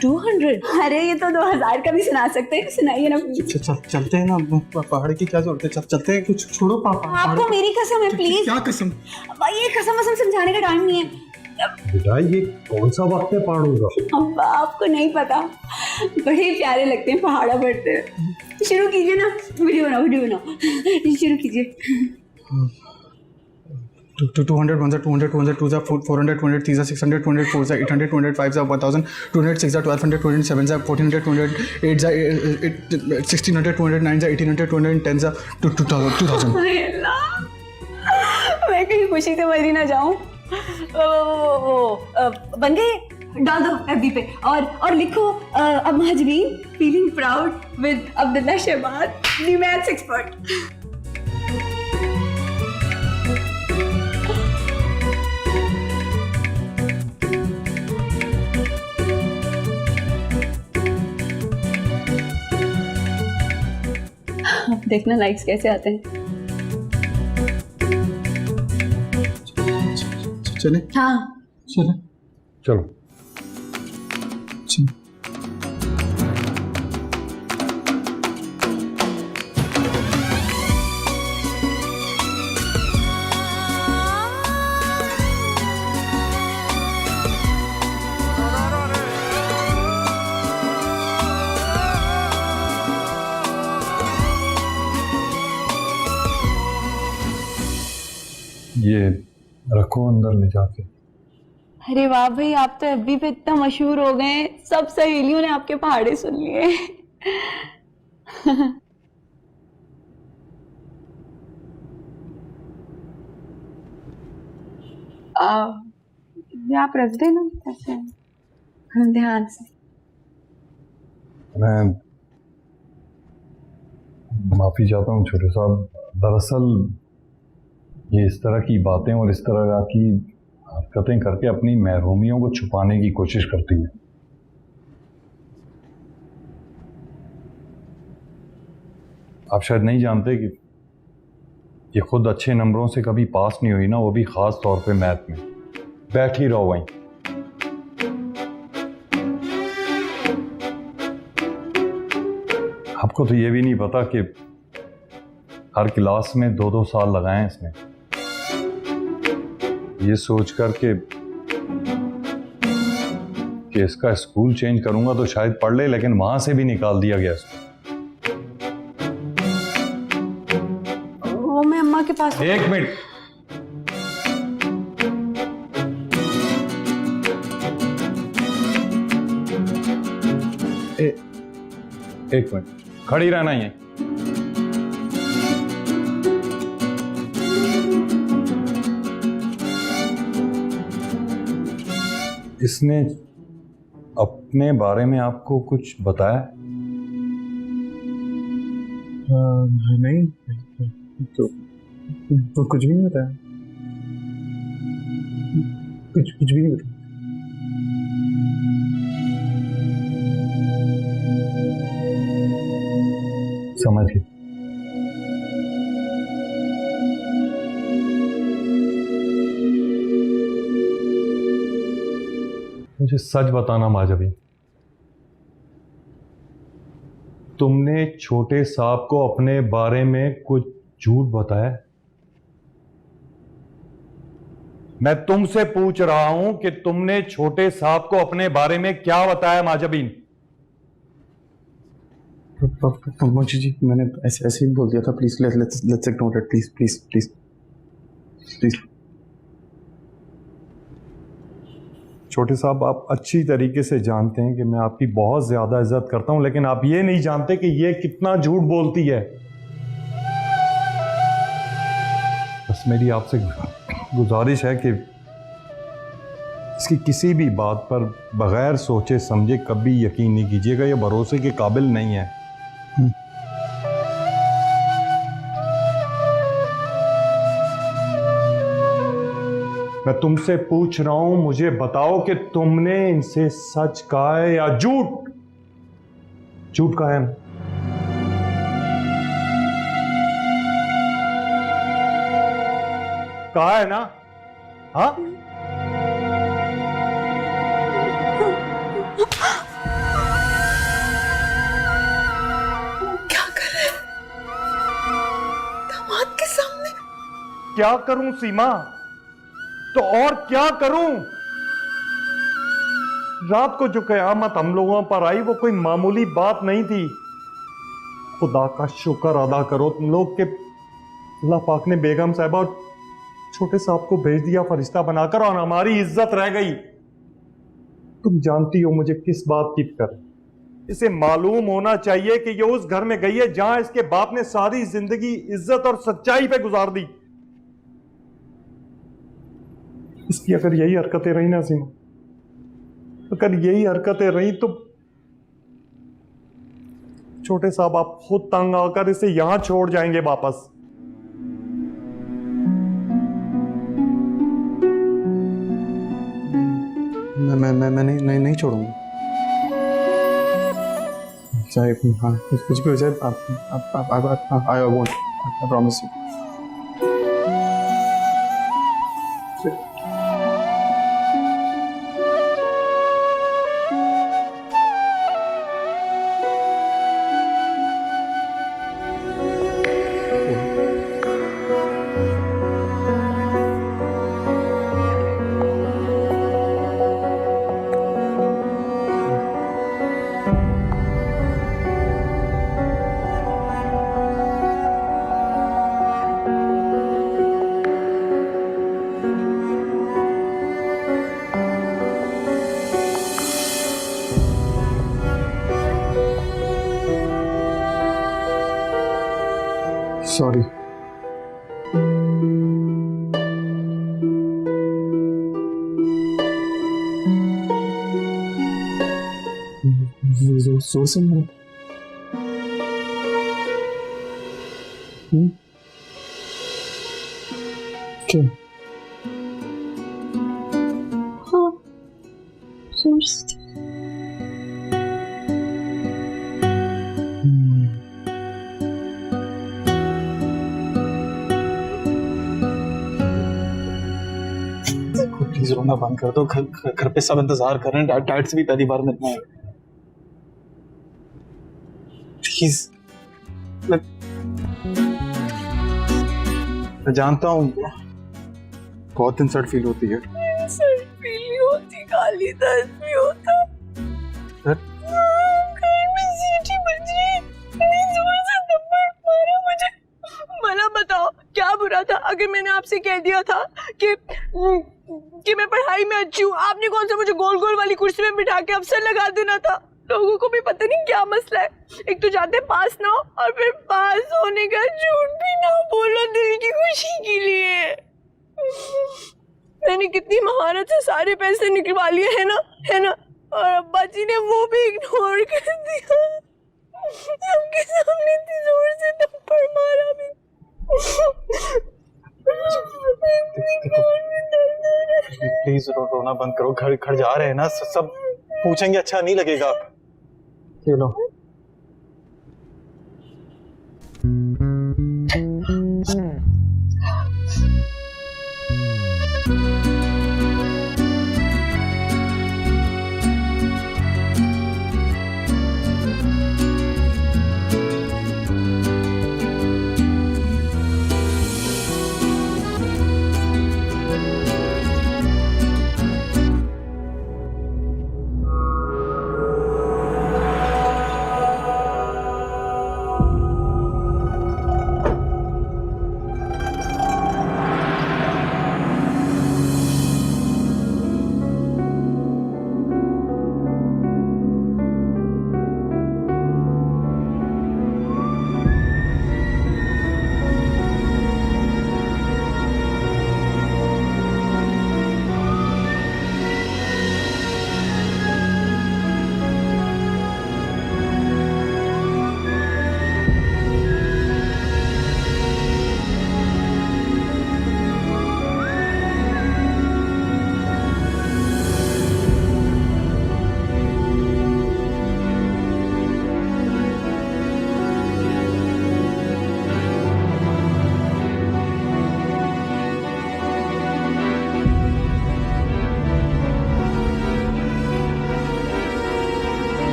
[SPEAKER 11] 200?
[SPEAKER 4] अरे ये तो 2000 का भी सुना सकते हैं, सुनाइए ना।
[SPEAKER 3] चलते हैं ना, पहाड़ की क्या जरूरत है, चलते हैं। कुछ छोड़ो पापा।
[SPEAKER 4] आपको मेरी कसम है, प्लीज।
[SPEAKER 3] क्या कसम?
[SPEAKER 4] ये कसम वसम समझाने का टाइम नहीं है।
[SPEAKER 10] बेटा ये कौन सा वक्त है पहाड़ों का?
[SPEAKER 4] अब्बा आपको नहीं पता, बड़े प्यारे लगते हैं पहाड़ा बढ़ते हैं। शुरू कीजिए ना, वीडियो बनाओ, वीडियो बनाओ, शुरू कीजिए।
[SPEAKER 3] 200 1 200 200 2 400 200 3 600 200 4 800 200 5 1000 200 6 1200 200 7 1400 200 8 1600 200 9 1800 200 10 2000।
[SPEAKER 4] मैं कहीं खुशी से मर ही ना जाऊं। बन गए? डाल दो FB पे और लिखो अब Mahjabeen feeling proud with Abdullah Shahbaz, the maths expert. देखना लाइक्स कैसे आते हैं।
[SPEAKER 3] चले?
[SPEAKER 4] हाँ
[SPEAKER 3] चले।
[SPEAKER 10] चलो। ये रखो अंदर ले जाके।
[SPEAKER 4] अरे वाह भाई, आप तो FB पे इतना मशहूर हो गए, सब सहेलियों ने आपके पहाड़े सुन लिए। आप रख देना ऐसे ध्यान से।
[SPEAKER 10] मैं माफी चाहता हूँ छोटे साहब, दरअसल ये इस तरह की बातें और इस तरह की हरकतें करके अपनी महरूमियों को छुपाने की कोशिश करती है। आप शायद नहीं जानते कि ये खुद अच्छे नंबरों से कभी पास नहीं हुई ना, वो भी खास तौर पे मैथ में। बैठ ही रहो वहीं। आपको तो ये भी नहीं पता कि हर क्लास में 2-2 साल लगाए इसने, ये सोच कर के कि इसका स्कूल चेंज करूंगा तो शायद पढ़ ले, लेकिन वहां से भी निकाल दिया गया इसको।
[SPEAKER 4] वो मैं अम्मा के पास।
[SPEAKER 10] एक मिनट, एक मिनट खड़ी रहना ही है। इसने अपने बारे में आपको कुछ बताया?
[SPEAKER 3] नहीं तो कुछ भी नहीं बताया, कुछ भी नहीं बताया।
[SPEAKER 10] समझ गई। मुझे सच बताना माजबी, तुमने छोटे साहब को अपने बारे में कुछ झूठ बताया? मैं तुमसे पूछ रहा हूं कि तुमने छोटे साहब को अपने बारे में क्या बताया माजबीन?
[SPEAKER 3] मुझे जी मैंने ऐसे ही बोल दिया था। Please let's ignore it, please please please please.
[SPEAKER 10] छोटे साहब, आप अच्छी तरीके से जानते हैं कि मैं आपकी बहुत ज्यादा इज्जत करता हूं, लेकिन आप ये नहीं जानते कि ये कितना झूठ बोलती है। बस मेरी आपसे गुजारिश है कि इसकी किसी भी बात पर बगैर सोचे समझे कभी यकीन नहीं कीजिएगा, ये भरोसे के काबिल नहीं है। मैं तुमसे पूछ रहा हूं, मुझे बताओ कि तुमने इनसे सच कहा है या झूठ? झूठ कहा है? कहा है ना? हाँ?
[SPEAKER 5] क्या कर रहे हैं दामाद के सामने?
[SPEAKER 10] क्या करूं सीमा, तो और क्या करूं? रात को जो कयामत हम लोगों पर आई वो कोई मामूली बात नहीं थी। खुदा का शुक्र अदा करो तुम लोग के अल्लाह पाक ने बेगम साहिबा और छोटे साहब को भेज दिया फरिश्ता बनाकर, और हमारी इज्जत रह गई। तुम जानती हो मुझे किस बात की फिक्र है। इसे मालूम होना चाहिए कि ये उस घर में गई है जहां इसके बाप ने सारी जिंदगी इज्जत और सच्चाई पे गुजार दी। इसकी अगर यही हरकतें रही ना सीमा, अगर यही हरकतें रही तो छोटे साहब आप खुद तंग आकर इसे यहां छोड़ जाएंगे वापस।
[SPEAKER 3] मैं नहीं छोड़ूंगा। चाहे हाँ कुछ भी हो जाए, I won't, I promise you. Sorry. जोर से मारो। क्यों?
[SPEAKER 4] हाँ, जोर से।
[SPEAKER 3] प्लीज रोना बंद कर दो। घर पे सब इंतजार कर रहे हैं। डैड से भी पहली बार मिलना है। प्लीज। मैं जानता हूँ बहुत इंसल्ट फील होती है।
[SPEAKER 5] इंसल्ट फील नहीं होती, गाली दर्द भी होता। घर में सीटी बज रही, इतनी जोर से थप्पड़ मारा मुझे। भला बताओ क्या बुरा था अगर मैंने आपसे कह दिया था कि मैं पढ़ाई में अच्छी हूँ? आपने कौन सा मुझे गोल गोल वाली कुर्सी में बिठा के अफसर लगा देना था? लोगों को भी पता नहीं क्या मसला है। एक तो जाते पास ना हो और फिर पास होने का झूठ भी ना बोलो दिल की खुशी के लिए। मैंने कितनी महारत से सारे पैसे निकलवा लिए है ना, और अब्बा जी ने वो भी इग्नोर कर दिया। सबके सामने इतनी जोर से थप्पड़ मारा भी।
[SPEAKER 10] प्लीज रोना बंद करो, घर घर जा रहे हैं ना, सब पूछेंगे, अच्छा नहीं लगेगा। ये लो।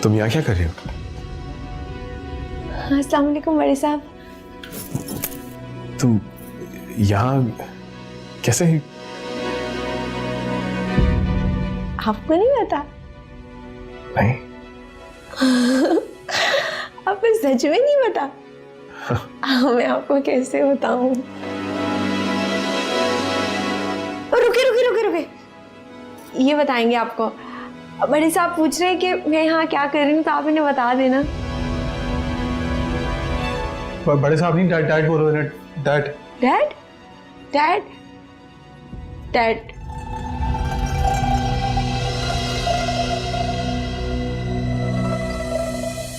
[SPEAKER 2] तुम यहाँ क्या कर रही हो?
[SPEAKER 4] अस्सलाम वालेकुम बड़े साहब।
[SPEAKER 2] तुम यहाँ कैसे?
[SPEAKER 4] आपको नहीं पता?
[SPEAKER 2] नहीं।
[SPEAKER 4] आपको सच में नहीं पता? मैं आपको कैसे बताऊं? रुके, ये बताएंगे आपको। बड़े साहब पूछ रहे हैं कि मैं यहाँ क्या कर रही हूँ, तो आप इन्हें बता देना।
[SPEAKER 3] बड़े साहब नहीं, डैड बोल रहे हैं। डैड
[SPEAKER 4] डैड डैड डैड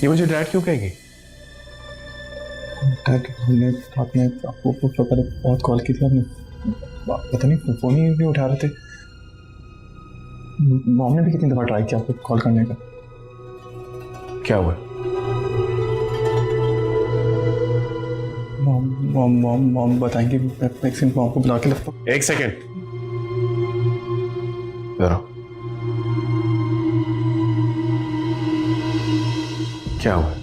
[SPEAKER 2] ये मुझे डैड क्यों कहेगी?
[SPEAKER 10] डैड, आपने आपको पहले बहुत कॉल की थी, आपने पता नहीं फोन ही नहीं उठा रहे थे। मॉम ने भी कितनी दफा ट्राई किया आपको कॉल करने का।
[SPEAKER 2] क्या हुआ?
[SPEAKER 10] मॉम बताएंगे, मैं एक सेकंड मॉम को बुला के लगता हूँ।
[SPEAKER 2] एक सेकंड जरा। क्या हुआ?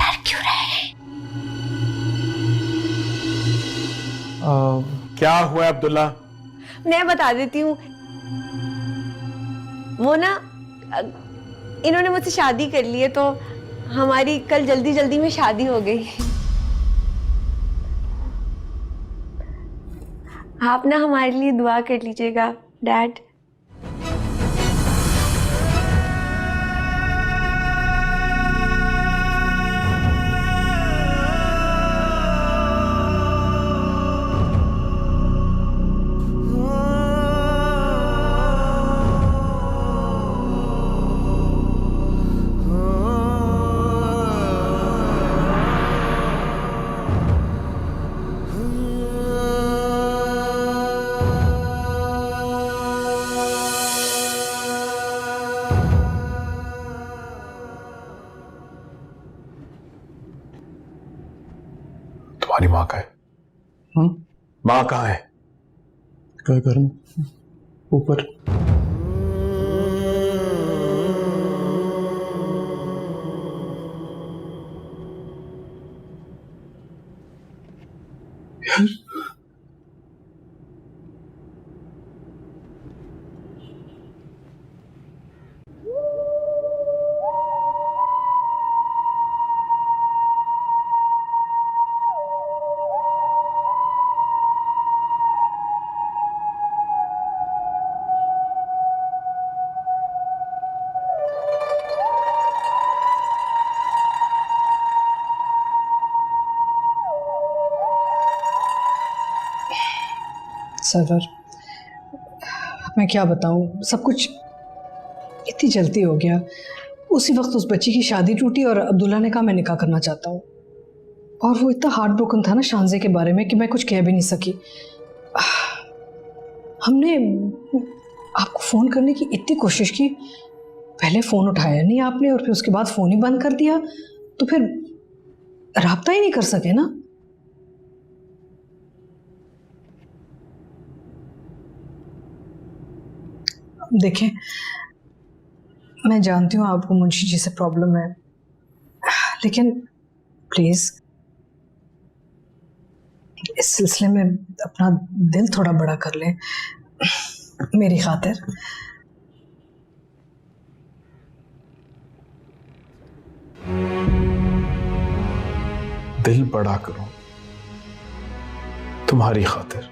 [SPEAKER 4] डर क्यों रहे?
[SPEAKER 2] क्या हुआ अब्दुल्ला?
[SPEAKER 4] मैं बता देती हूँ। वो ना, इन्होंने मुझसे शादी कर ली है, तो हमारी कल जल्दी जल्दी में शादी हो गई। आप ना हमारे लिए दुआ कर लीजिएगा डैड।
[SPEAKER 2] तुम्हारी माँ कहाँ है? माँ कहाँ है?
[SPEAKER 10] घर में ऊपर।
[SPEAKER 5] सरवर, मैं क्या बताऊं, सब कुछ इतनी जल्दी हो गया। उसी वक्त उस बच्ची की शादी टूटी और अब्दुल्ला ने कहा मैं निकाह करना चाहता हूँ। और वो इतना हार्ट ब्रोकन था ना शानजे के बारे में कि मैं कुछ कह भी नहीं सकी। हमने आपको फ़ोन करने की इतनी कोशिश की, पहले फ़ोन उठाया नहीं आपने और फिर उसके बाद फ़ोन ही बंद कर दिया, तो फिर राब्ता ही नहीं कर सके ना। देखें, मैं जानती हूँ आपको मुंशी जी से प्रॉब्लम है, लेकिन प्लीज़ इस सिलसिले में अपना दिल थोड़ा बड़ा कर लें मेरी खातिर।
[SPEAKER 2] दिल बड़ा करो तुम्हारी खातिर।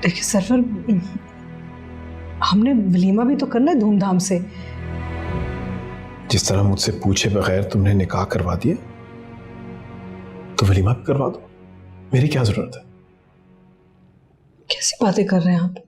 [SPEAKER 5] देखिए सरवर, हमने वलीमा भी तो करना है धूमधाम से।
[SPEAKER 2] जिस तरह मुझसे पूछे बगैर तुमने निकाह करवा दिया, तो वलीमा भी करवा दो, मेरी क्या जरूरत है।
[SPEAKER 5] कैसी बातें कर रहे हैं आप?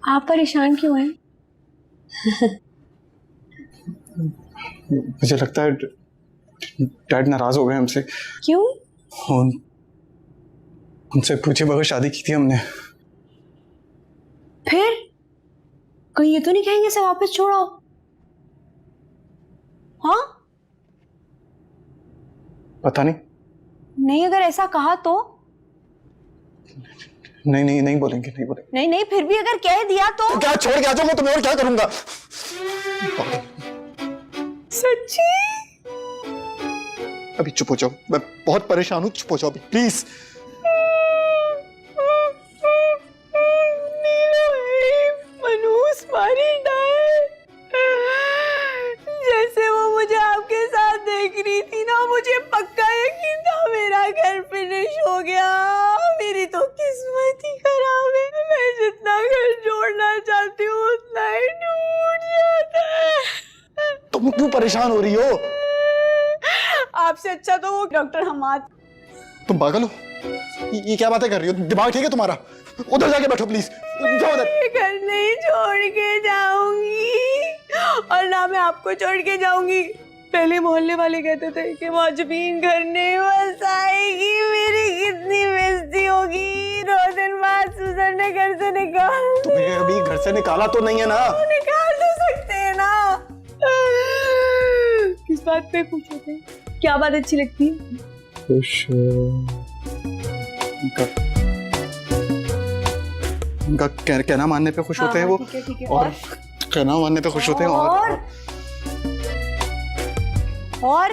[SPEAKER 4] आप परेशान क्यों हैं?
[SPEAKER 3] मुझे लगता है डैड नाराज हो गए हमसे।
[SPEAKER 4] क्यों?
[SPEAKER 3] उनसे पूछे बगैर शादी की थी हमने।
[SPEAKER 4] फिर कहीं ये तो नहीं कहेंगे इसे वापस छोड़ो? हाँ?
[SPEAKER 3] पता नहीं।
[SPEAKER 4] नहीं, अगर ऐसा कहा तो?
[SPEAKER 3] नहीं बोलेंगे।
[SPEAKER 4] नहीं, फिर भी अगर कह दिया तो
[SPEAKER 3] क्या छोड़ के आ जाऊंगा तुम्हें, और क्या करूंगा?
[SPEAKER 4] सच्ची?
[SPEAKER 3] अभी चुप हो जाओ, मैं बहुत परेशान हूँ, चुप हो जाओ अभी प्लीज।
[SPEAKER 5] मनूस मारी डाय, जैसे वो मुझे आपके साथ देख रही थी ना, मुझे पक्का यकीन था मेरा घर फिनिश हो गया। मेरी तो किस्मत ही खराब है, मैं जितना घर जोड़ना चाहती हूँ उतना ही टूट जाता है।
[SPEAKER 3] तुम क्यों परेशान हो रही हो?
[SPEAKER 5] आपसे अच्छा तो वो डॉक्टर हमाद।
[SPEAKER 3] तुम पागल हो? ये क्या बातें कर रही हो? दिमाग ठीक है तुम्हारा? उधर जाके बैठो प्लीज, जाओ उधर।
[SPEAKER 5] घर नहीं छोड़ के जाऊंगी, और ना मैं आपको छोड़ के जाऊंगी। पहले मोहल्ले वाले कहते थे कि माजबीन घर नहीं बसाएगी, मेरी कितनी बेइज्जती होगी। 2 दिन बाद सुजन ने घर से निकाल।
[SPEAKER 3] तुम्हें अभी घर से निकाला तो नहीं है ना?
[SPEAKER 5] निकाल तो सकते हैं ना। किस बात पे पूछे थे? क्या बात अच्छी लगती है?
[SPEAKER 3] खुश उनका कहना मानने पे खुश होते हैं वो,
[SPEAKER 5] ठीक है।
[SPEAKER 3] और कहना मानने पे खुश होते हैं,
[SPEAKER 5] और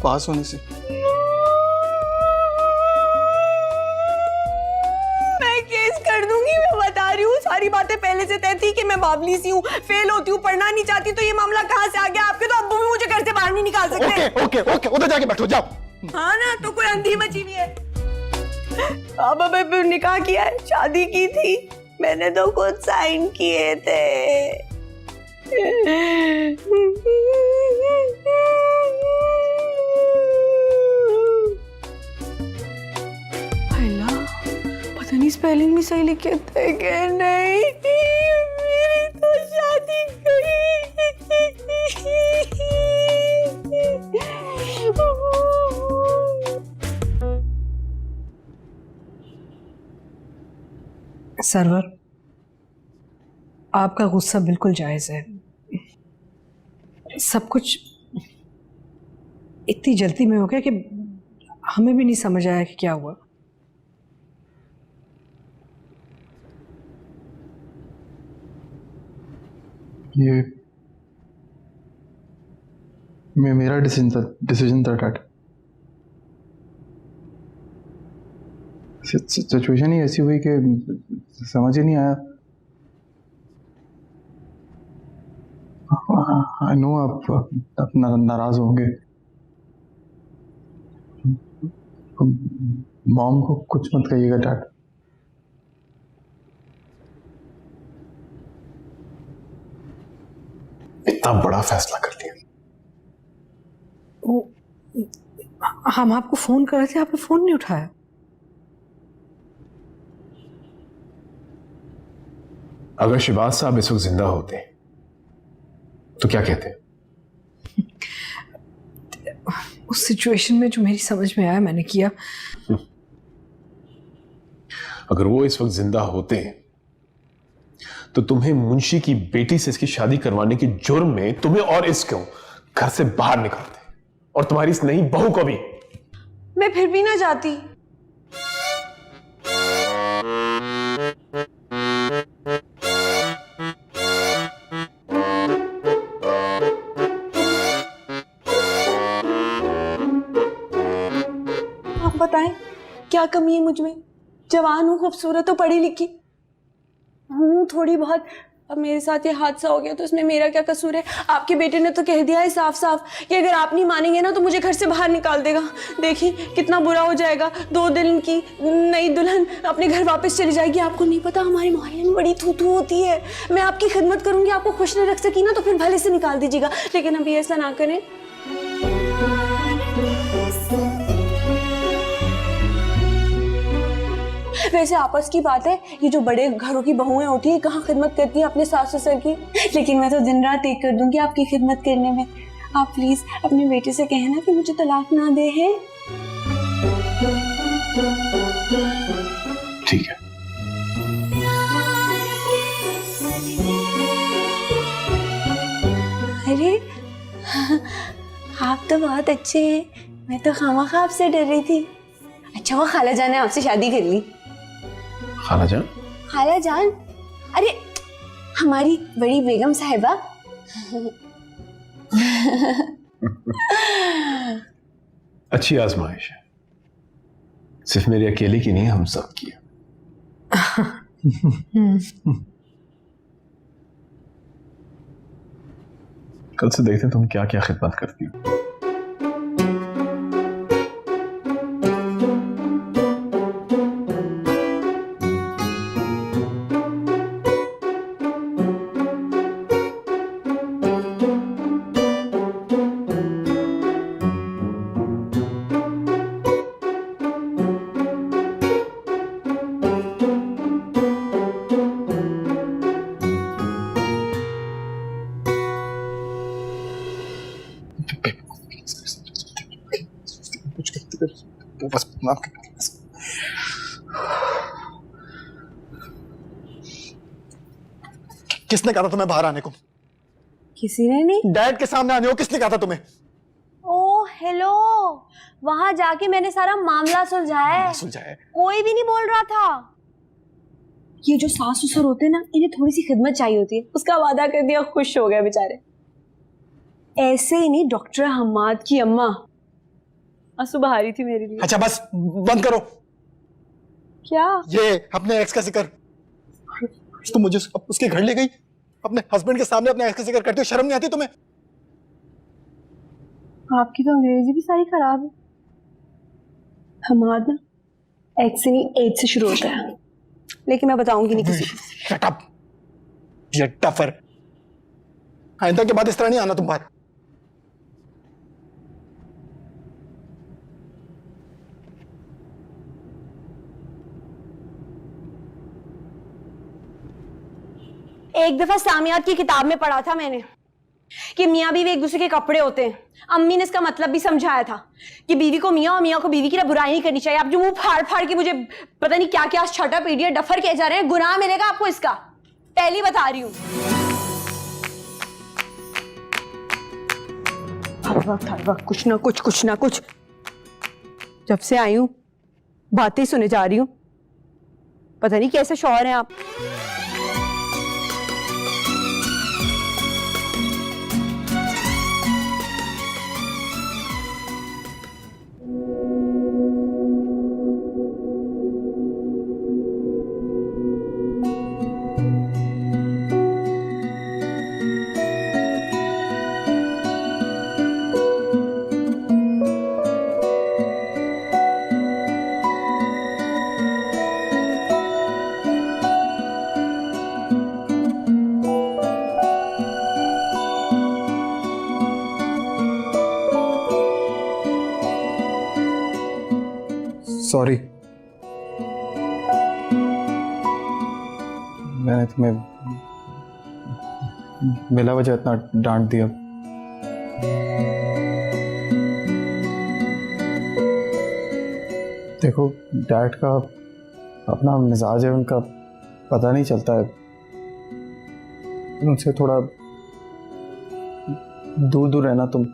[SPEAKER 3] पास होने से।
[SPEAKER 5] मैं केस कर दूंगी, मैं बता रही हूँ। सारी बातें पहले से तय थी कि मैं बावली सी हूँ, फेल होती हूँ, पढ़ना नहीं चाहती, तो ये मामला कहाँ से आ गया? आपके तो अब्बू भी मुझे घर से बाहर नहीं निकाल सकते।
[SPEAKER 3] ओके उधर जाके बैठो, जाओ।
[SPEAKER 5] हाँ ना, तो कोई अंधी मची हुई है। अब निकाह किया है, शादी की थी, मैंने तो खुद साइन किए थे। पता नहीं स्पेलिंग भी सही लिखे थे कि नहीं। मेरी तो शादी सरवर, आपका गुस्सा बिल्कुल जायज है। सब कुछ इतनी जल्दी में हो गया कि हमें भी नहीं समझ आया कि क्या हुआ।
[SPEAKER 3] मेरा डिसीजन था डैड। सिचुएशन ही ऐसी हुई कि समझ ही नहीं आया। आई नो आप नाराज होंगे। मॉम को कुछ मत कहिएगा डैड।
[SPEAKER 2] इतना बड़ा फैसला कर लिया।
[SPEAKER 5] हम आपको फोन कर रहे थे, आपने फोन नहीं उठाया।
[SPEAKER 2] अगर शिवाज साहब इस वक्त जिंदा होते तो क्या कहते?
[SPEAKER 5] उस सिचुएशन में जो मेरी समझ में आया मैंने किया।
[SPEAKER 2] अगर वो इस वक्त जिंदा होते तो तुम्हें मुंशी की बेटी से इसकी शादी करवाने के जुर्म में तुम्हें और इसको घर से बाहर निकालते, और तुम्हारी इस नई बहू को भी।
[SPEAKER 5] मैं फिर भी ना जाती। आप बताएं क्या कमी है मुझ में? जवान हूँ, खूबसूरत हूँ, पढ़ी लिखी हूँ थोड़ी बहुत। अब मेरे साथ ये हादसा हो गया तो इसमें मेरा क्या कसूर है? आपके बेटे ने तो कह दिया है साफ साफ कि अगर आप नहीं मानेंगे ना तो मुझे घर से बाहर निकाल देगा। देखिए कितना बुरा हो जाएगा। 2 दिन की नई दुल्हन अपने घर वापस चली जाएगी। आपको नहीं पता हमारे मोहल्ले में बड़ी थू होती है। मैं आपकी खिदमत करूंगी, आपको खुश न रख सकी ना तो फिर भले से निकाल दीजिएगा, लेकिन अभी ऐसा ना करें। वैसे आपस की बात है, ये जो बड़े घरों की बहुएं होती है कहाँ खिदमत करती हैं अपने सास ससुर की। लेकिन मैं तो दिन रात एक कर दूंगी आपकी खिदमत करने में। आप प्लीज अपने बेटे से कहना कि मुझे तलाक ना दे है।
[SPEAKER 2] ठीक है।
[SPEAKER 5] अरे आप तो बहुत अच्छे हैं, मैं तो खामखा आपसे डर रही थी। अच्छा वो खाला जान ने आपसे शादी कर ली?
[SPEAKER 2] खाला जान?
[SPEAKER 5] खाला जान, अरे हमारी बड़ी बेगम साहिबा।
[SPEAKER 2] अच्छी आजमाइश है, सिर्फ मेरी अकेले की नहीं, हम सब की। कल से देखते हैं तुम क्या क्या खिदमत करती हो।
[SPEAKER 3] बस किसने कहा था तुम्हें बाहर आने को?
[SPEAKER 5] किसी ने नहीं।
[SPEAKER 3] डैड के सामने आने को किसने कहा था तुम्हें?
[SPEAKER 5] ओ हेलो, वहां जाके मैंने सारा मामला सुलझाया है। कोई भी नहीं बोल रहा था। ये जो सास ससुर होते हैं ना, इन्हें थोड़ी सी खिदमत चाहिए होती है, उसका वादा कर दिया, खुश हो गए बेचारे। ऐसे ही नहीं, डॉक्टर हमाद की अम्मा आंसू बहा रही थी मेरे लिए।
[SPEAKER 3] अच्छा बस बंद करो।
[SPEAKER 5] क्या?
[SPEAKER 3] ये अपने एक्स का जिक्र। तुम मुझे उसके घर ले गई, अपने हस्बैंड के सामने अपने एक्स का जिक्र करते हो, शर्म नहीं आती तुम्हें?
[SPEAKER 5] आपकी तो अंग्रेजी भी सारी खराब है। हमाद ना एक्स से नहीं एज से शुरू होता है, लेकिन मैं बताऊंगी नहीं किसी को।
[SPEAKER 3] शट अप, ये टफर। आइंदा के बाद इस तरह नहीं आना तुम बाहर।
[SPEAKER 5] एक दफा सामियात की किताब में पढ़ा था मैंने कि मियाँ बीवी एक दूसरे के कपड़े होते हैं। अम्मी ने इसका मतलब भी समझाया था कि बीवी को मियाँ और मियाँ को बीवी की बुराई नहीं करनी चाहिए। आप जो मुंह फाड़ फाड़ के मुझे पता नहीं क्या क्या शटअप इडियट डफर कह जा रहे हैं, गुनाह मिलेगा आपको इसका, पहली बता रही हूँ। हर वक्त कुछ ना कुछ। जब से आई हूँ बातें सुने जा रही हूँ, पता नहीं कैसे शौहर हैं आप।
[SPEAKER 3] सॉरी, मैंने तुम्हें बिला वजह इतना डांट दिया। देखो, डैड का अपना मिजाज है, उनका पता नहीं चलता है। उनसे थोड़ा दूर दूर रहना तुम।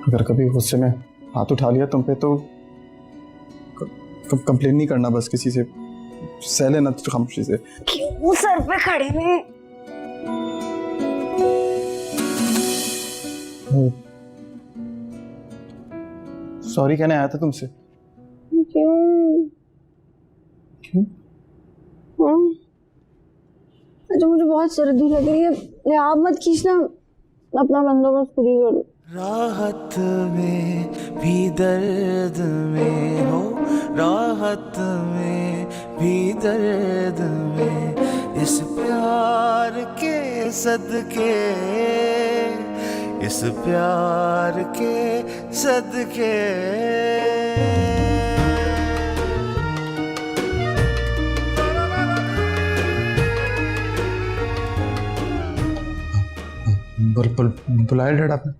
[SPEAKER 3] अगर कभी गुस्से में हाथ उठा लिया तुम पे तो कंप्लेन नहीं करना, बस किसी से सह लेना खामोशी से।
[SPEAKER 1] क्यों सर पे खड़े हैं?
[SPEAKER 3] सॉरी कहने आया था तुमसे।
[SPEAKER 4] क्यों?
[SPEAKER 3] क्यों?
[SPEAKER 4] अच्छा, मुझे बहुत सर्दी लग रही है, आप मत खींचना, अपना बंदोबस्त खुद ही करो।
[SPEAKER 7] राहत में भी दर्द में हो, राहत में भी दर्द में, इस प्यार के सदके, इस प्यार के सदके।
[SPEAKER 3] बुलाया डैड आपने?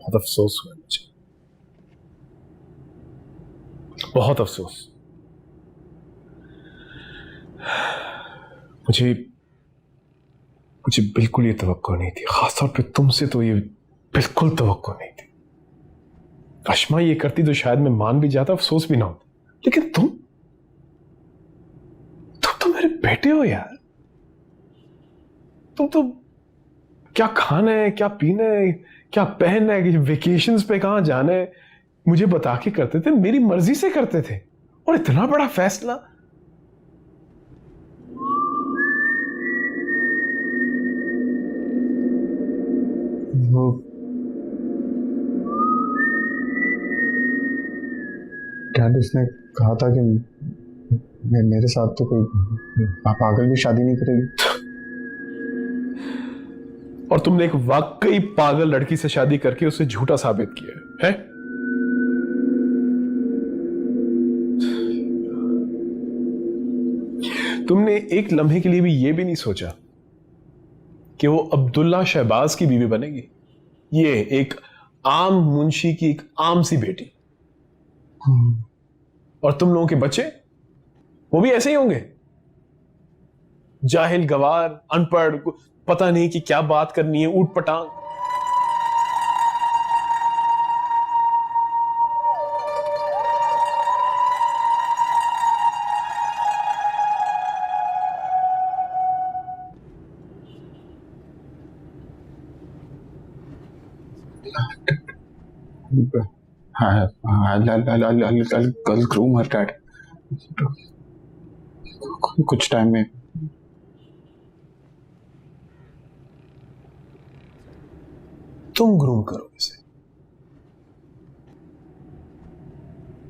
[SPEAKER 2] बहुत अफसोस हुआ मुझे, बहुत अफसोस। मुझे बिल्कुल ये तवक्को नहीं थी, खासतौर पे तुमसे तो ये बिल्कुल तवक्को नहीं थी। अश्मा ये करती तो शायद मैं मान भी जाता, अफसोस भी ना होता, लेकिन तुम तो मेरे बेटे हो यार। तुम तो क्या खाना है, क्या पीना है, क्या पहनना है, वेकेशंस पे कहां जाना है, मुझे बता के करते थे, मेरी मर्जी से करते थे। और इतना बड़ा फैसला,
[SPEAKER 3] वो डैड उसने कहा था कि मेरे साथ तो कोई पागल भी शादी नहीं करेगी।
[SPEAKER 2] और तुमने एक वाकई पागल लड़की से शादी करके उसे झूठा साबित किया है? तुमने एक लम्हे के लिए भी ये भी नहीं सोचा कि वो अब्दुल्ला शहबाज की बीवी बनेगी। ये एक आम मुंशी की एक आम सी बेटी, और तुम लोगों के बच्चे वो भी ऐसे ही होंगे, जाहिल, गवार, अनपढ़, पता नहीं कि क्या बात करनी है, ऊट पटांग।
[SPEAKER 3] I'll groom her, Dad. कुछ टाइम में।
[SPEAKER 2] तुम ग्रूम करोगे इसे?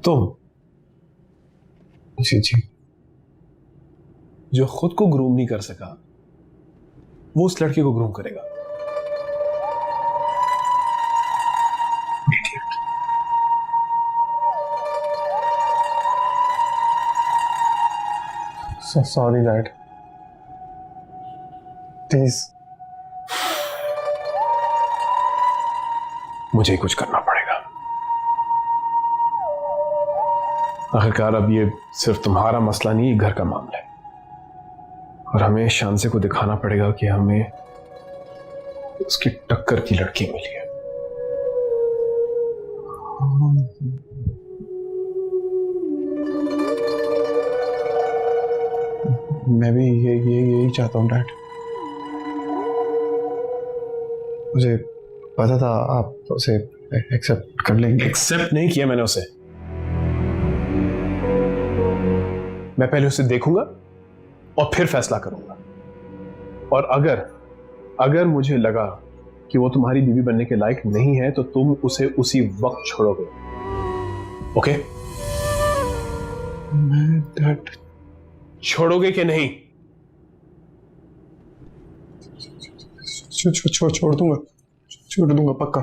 [SPEAKER 2] तुम?
[SPEAKER 3] जी।
[SPEAKER 2] जो खुद को ग्रूम नहीं कर सका, वो उस लड़के को ग्रूम करेगा।
[SPEAKER 3] Sorry, Dad. Please.
[SPEAKER 2] मुझे ही कुछ करना पड़ेगा। आखिरकार अब ये सिर्फ तुम्हारा मसला नहीं, ये घर का मामला है, और हमें शांसे को दिखाना पड़ेगा कि हमें उसकी टक्कर की लड़की मिली है।
[SPEAKER 3] मैं भी यही चाहता हूँ, डैड। मुझे पता था आप उसे एक्सेप्ट कर लेंगे।
[SPEAKER 2] एक्सेप्ट नहीं किया मैंने उसे, मैं पहले उसे देखूंगा और फिर फैसला करूंगा। और अगर मुझे लगा कि वो तुम्हारी बीवी बनने के लायक नहीं है तो तुम उसे उसी वक्त छोड़ोगे। ओके?
[SPEAKER 3] मैं डैड
[SPEAKER 2] छोड़ोगे कि नहीं?
[SPEAKER 3] छोड़ दूंगा,
[SPEAKER 2] छोड़ दूंगा पक्का।